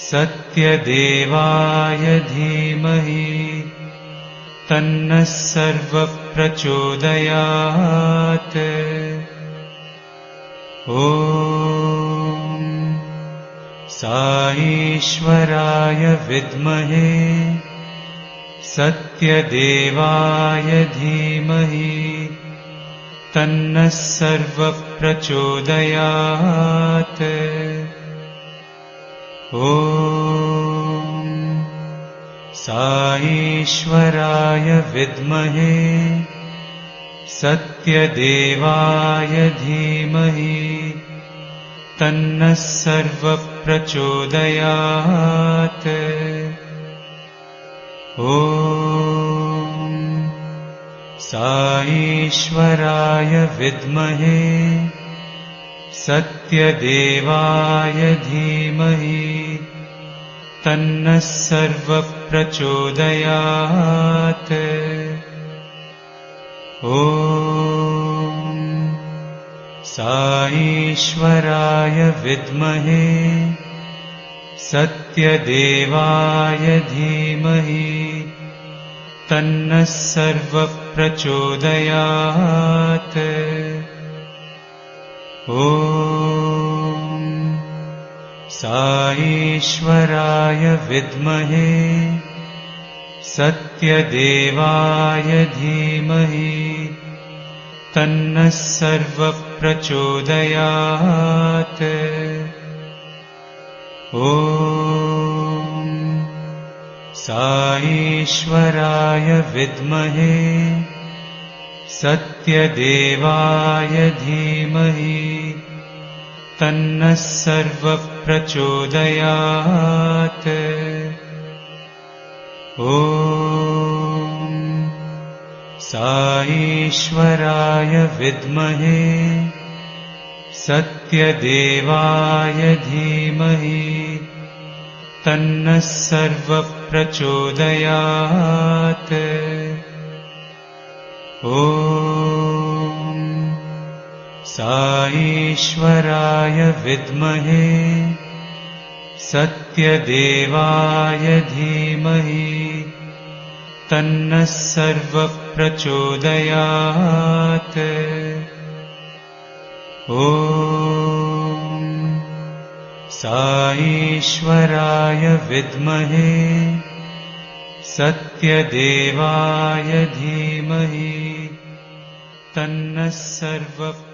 सत्यदेवाय धीमहि तन्नः सर्वप्रचोदयात्। ॐ साईश्वराय विद्महे सत्यदेवाय धीमहि तन्नः सर्वप्रचोदयात्। ॐ साईश्वराय विद्महे सत्यदेवाय धीमहि तन्नः सर्वप्रचोदयात्। ॐ साईश्वराय विद्महे सत्यदेवाय धीमहि तन्नः सर्वप्रचोदयात्। ॐ साईश्वराय विद्महे सत्यदेवाय धीमहि तन्नः सर्वप्रचोदयात्। ॐ साईश्वराय विद्महे सत्यदेवाय धीमहि तन्नः सर्वप्रचोदयात्। ॐ साईश्वराय विद्महे सत्यदेवाय धीमहि तन्नः सर्वप्रचोदयात्। ॐ साईश्वराय विद्महे सत्यदेवाय धीमहि तन्नः सर्वप्रचोदयात्। ॐ साईश्वराय विद्महे सत्यदेवाय धीमहि तन्नः सर्वप्रचोदयात्। ॐ साईश्वराय विद्महे सत्यदेवाय धीमहि तन्नः सर्वप्रचोदयात्।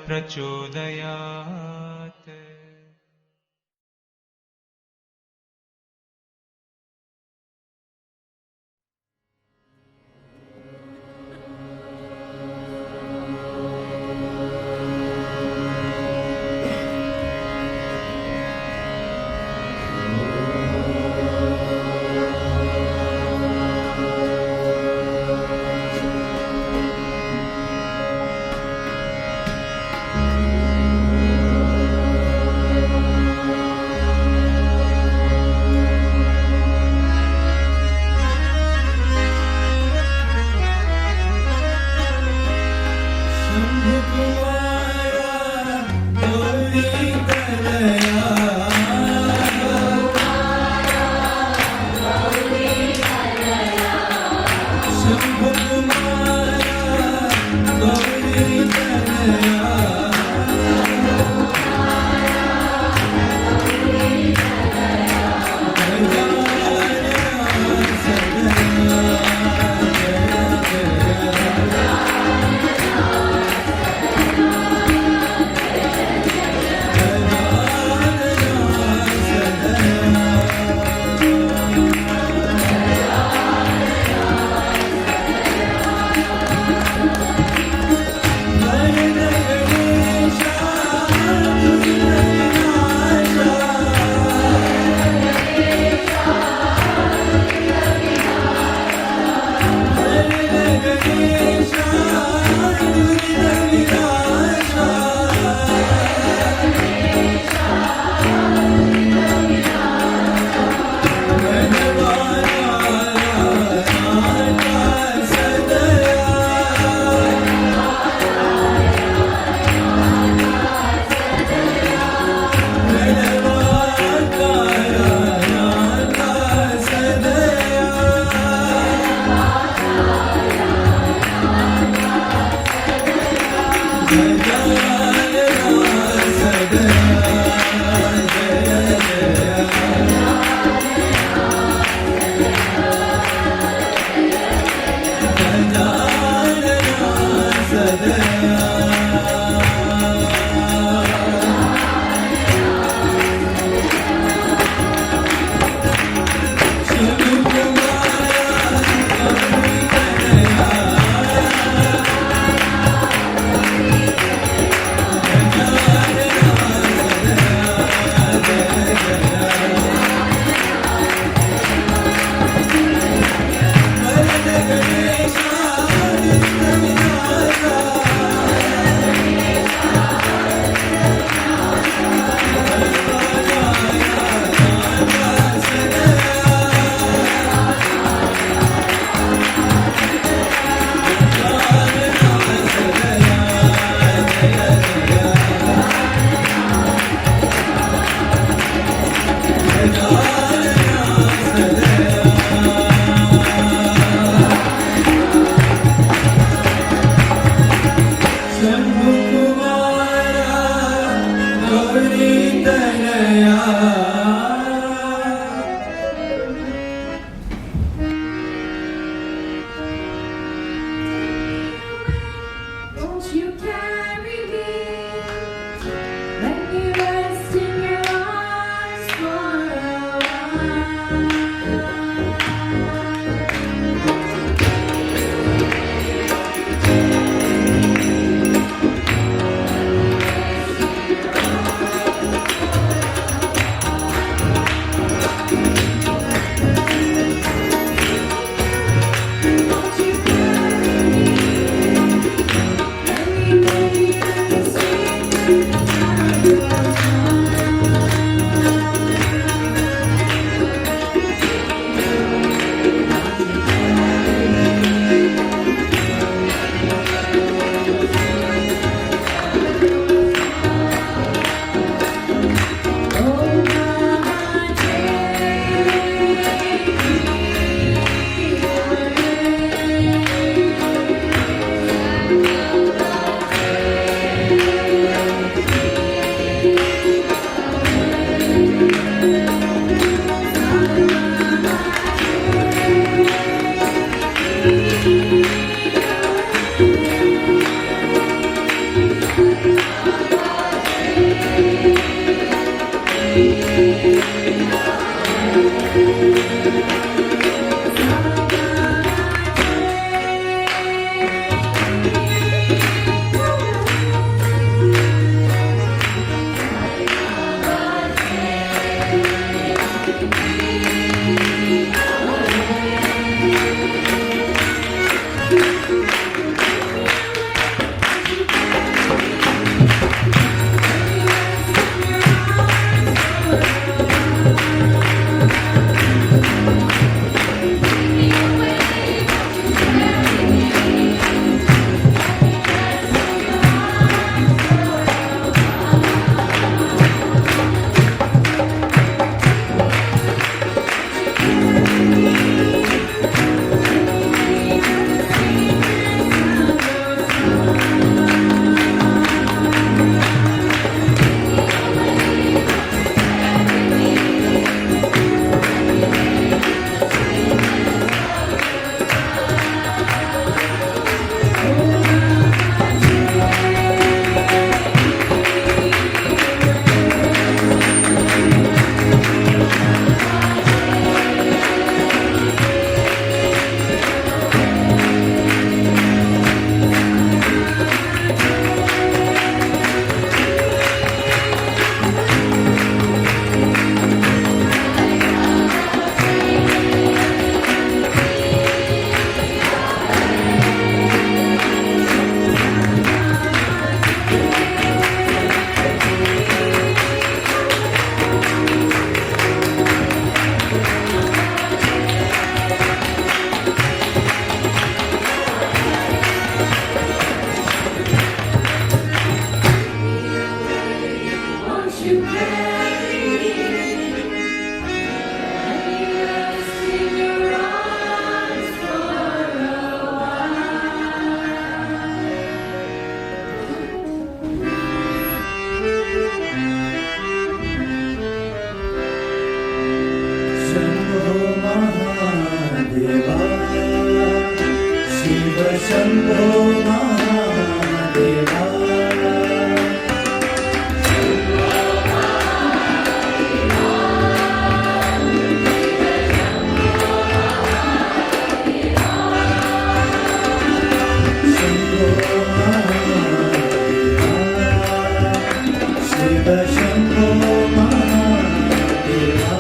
शिव शम्भो महादेवा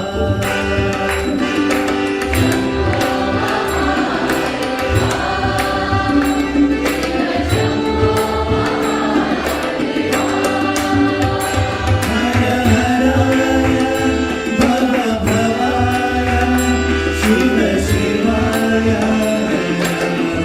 शिव शिवाय नमो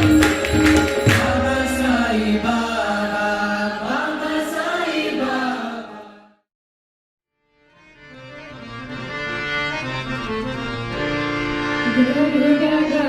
Baba Sai Baba, Baba Sai Baba. Gurugagama,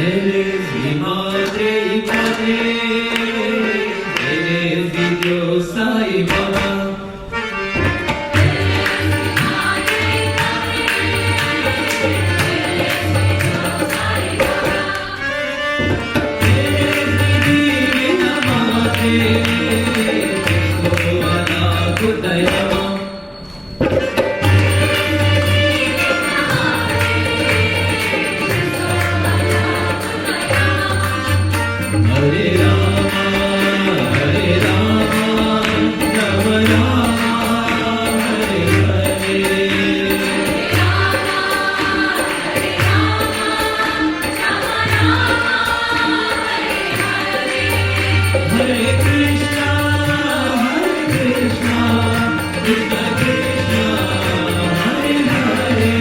Madre, Madre, eres mi diosa y mamá. Eres mi divina madre, toda la Kudayama. Hare Rama, Hare Rama, Rama Rama, Hare Hare. Hare Krishna, Krishna Krishna, Hare Hare.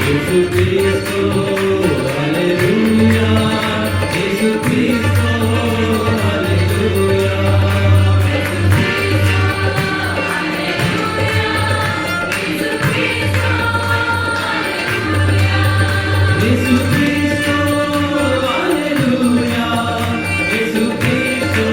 Jesucristo, aleluya. Jesucristo, aleluya. Jesucristo, aleluya. Jesucristo,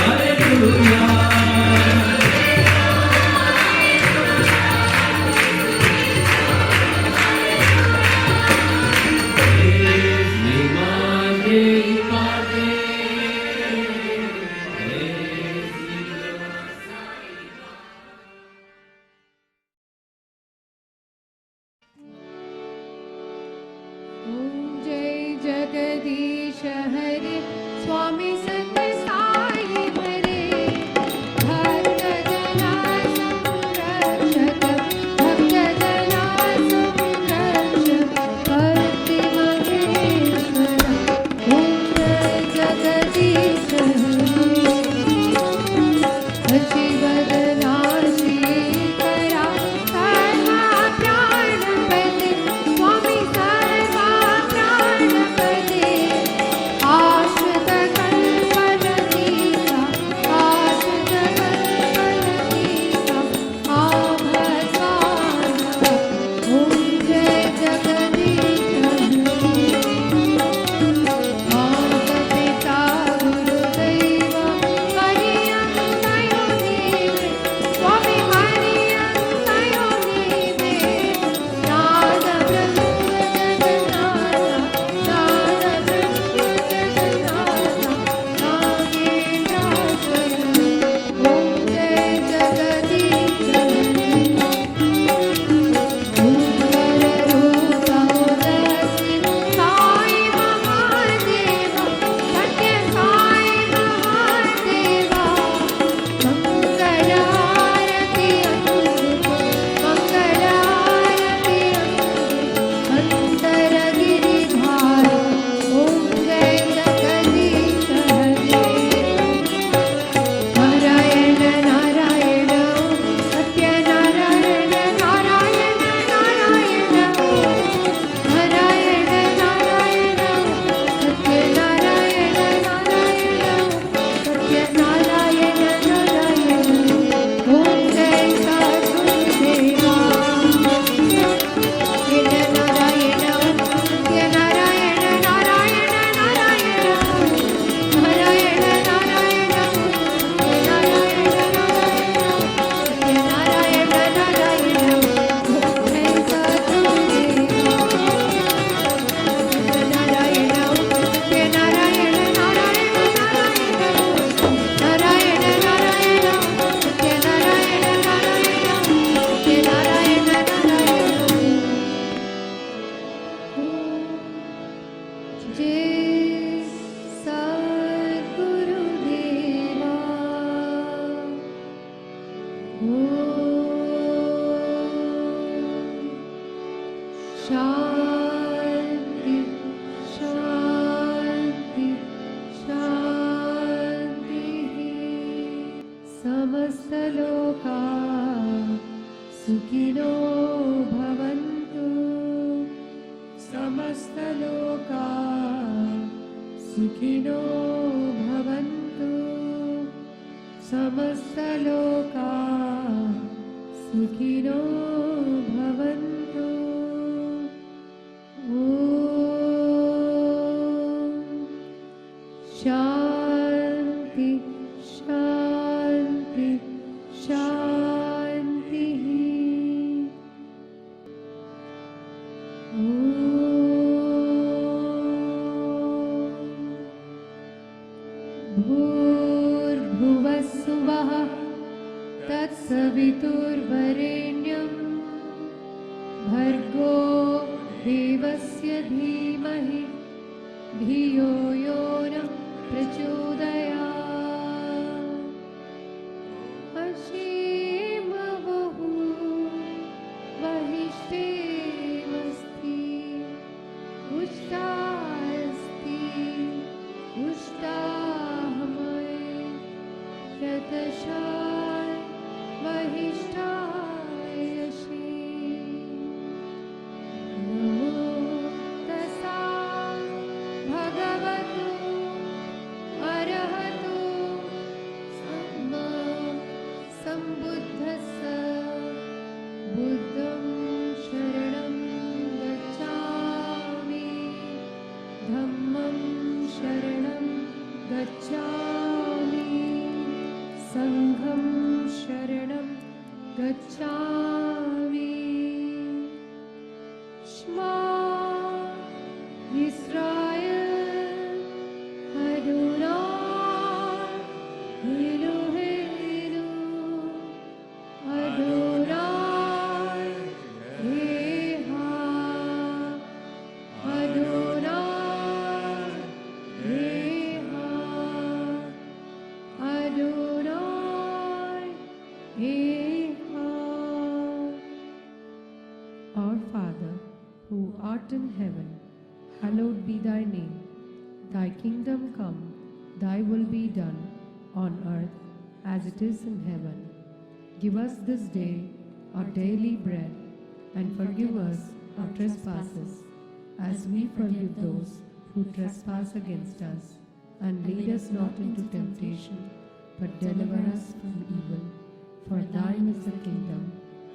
aleluya. जय जगदीश हरे स्वामी सत्य साई हरे भक्त जना संरक्षक भक्त जना संरक्षक भक्ति महेश्वर ओम जय जगदीश हरे शिवदना श्रीकरा सर्वा प्राणपते स्वामी सर्वा प्राणपते आश्रित शान्ति शान्ति शान्तिः समस्तलोका सुखिनो भवन्तु समस्तलोका सुखिनो भवन्तु समस्तलोका सुखिनो भवन्तु ॐ शान्ति शान्ति शान्तिः भूर्भुवस्सुवः तत्सवितुर्वरेण्यं भर्गो देवस्य धीमहि धियो यो नः प्रचोदयात् अशीमवहु वहिष्ठेमस्ति उष्टास्ति उष्टाहमय यतशाय वहिष्ठायशि नमो तस्सा भगवतो अरहतो सम्मा सम्बुद्धस्स बुद्धं शरणं गच्छामि धम्मं शरणं गच्छामि संघं शरणं गच्छामि श्मा Israel अदोनाय एलोहेनु अदोनाय एहाद अदोनाय एहाद Adonai Echad. Our Father, who art in heaven, hallowed be thy name. Thy kingdom come, thy will be done, on earth as it is in heaven. Give us this day our daily bread, and forgive us our trespasses, as we forgive those who trespass against us. And lead us not into temptation, but deliver us from evil. For thine is the kingdom,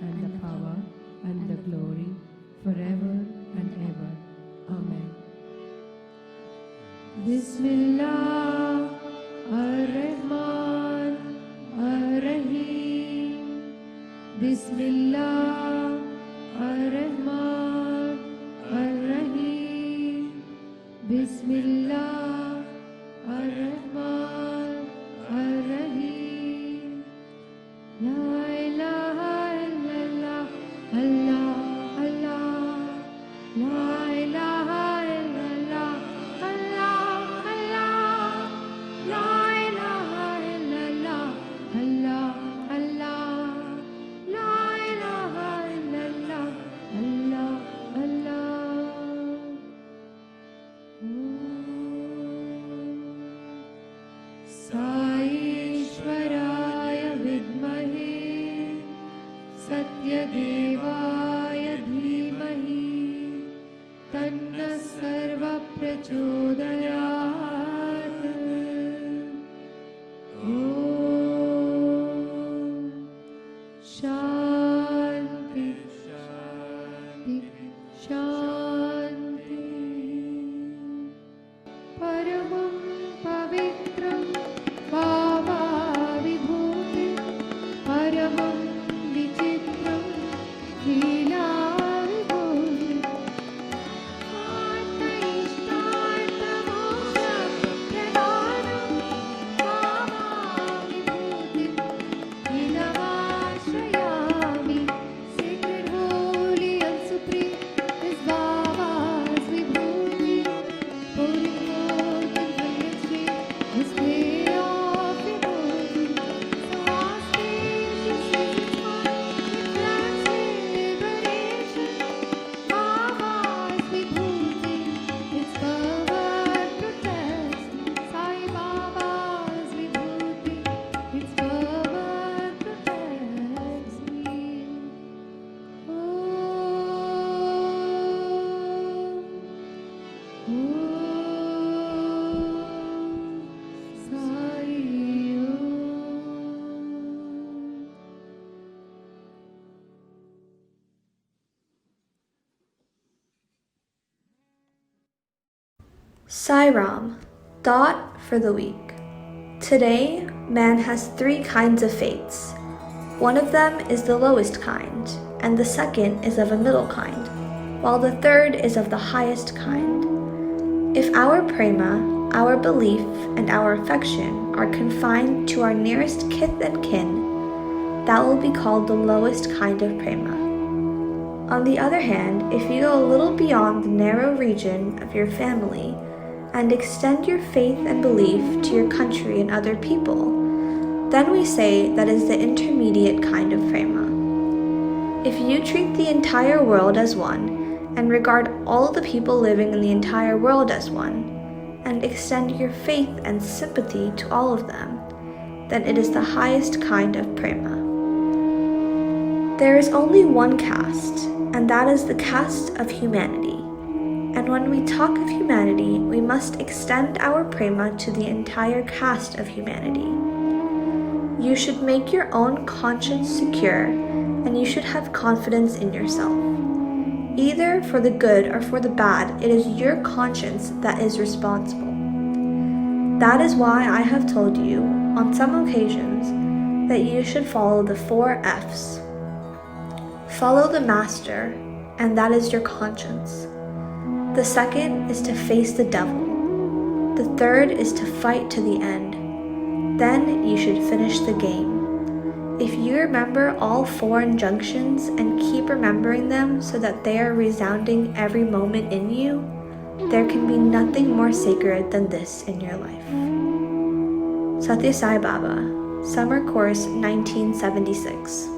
and the power, and the glory, forever and ever. Amen. Bismillah ar-Rahman ar-Rahim. Bismillah ar-Rahman ar-Rahim. Bismillah ar-Rahman ar-Rahim. La ilaha illallah, Allah, Allah. La ilaha illallah, Allah, Allah. La ilaha illallah, Allah, Allah. La ilaha illallah, Allah, Allah. साईश्वराय विद्महे सत्यदेवाय धीमहि तन्नः सर्वः प्रचोदयात् ॐ शान्ति शान्ति शान्ति परमं पवित्रं भावाविभूति परमं विचित्रं लीलाविभूति आत्मैष्टार्थमोक्षप्रदानं भावाविभूतिं निलमाश्रयामि. Sacred, holy and supreme is Sai Ram, thought for the week. Today, man has 3 kinds of faiths. One of them is the lowest kind, and the second is of a middle kind, while the third is of the highest kind. If our prema, our belief, and our affection are confined to our nearest kith and kin, that will be called the lowest kind of prema. On the other hand, if you go a little beyond the narrow region of your family and extend your faith and belief to your country and other people, then we say that is the intermediate kind of prema. If you treat the entire world as one and regard all the people living in the entire world as one, and extend your faith and sympathy to all of them, then it is the highest kind of prema. There is only one caste, and that is the caste of humanity. And when we talk of humanity, we must extend our prema to the entire caste of humanity. You should make your own conscience secure, and you should have confidence in yourself. Either for the good or for the bad, it is your conscience that is responsible. That is why I have told you, on some occasions, that you should follow the 4 F's. Follow the master, and that is your conscience. The second is to face the devil. The third is to fight to the end. Then you should finish the game. If you remember all 4 injunctions and keep remembering them so that they are resounding every moment in you, there can be nothing more sacred than this in your life. Satya Sai Baba, Summer Course 1976.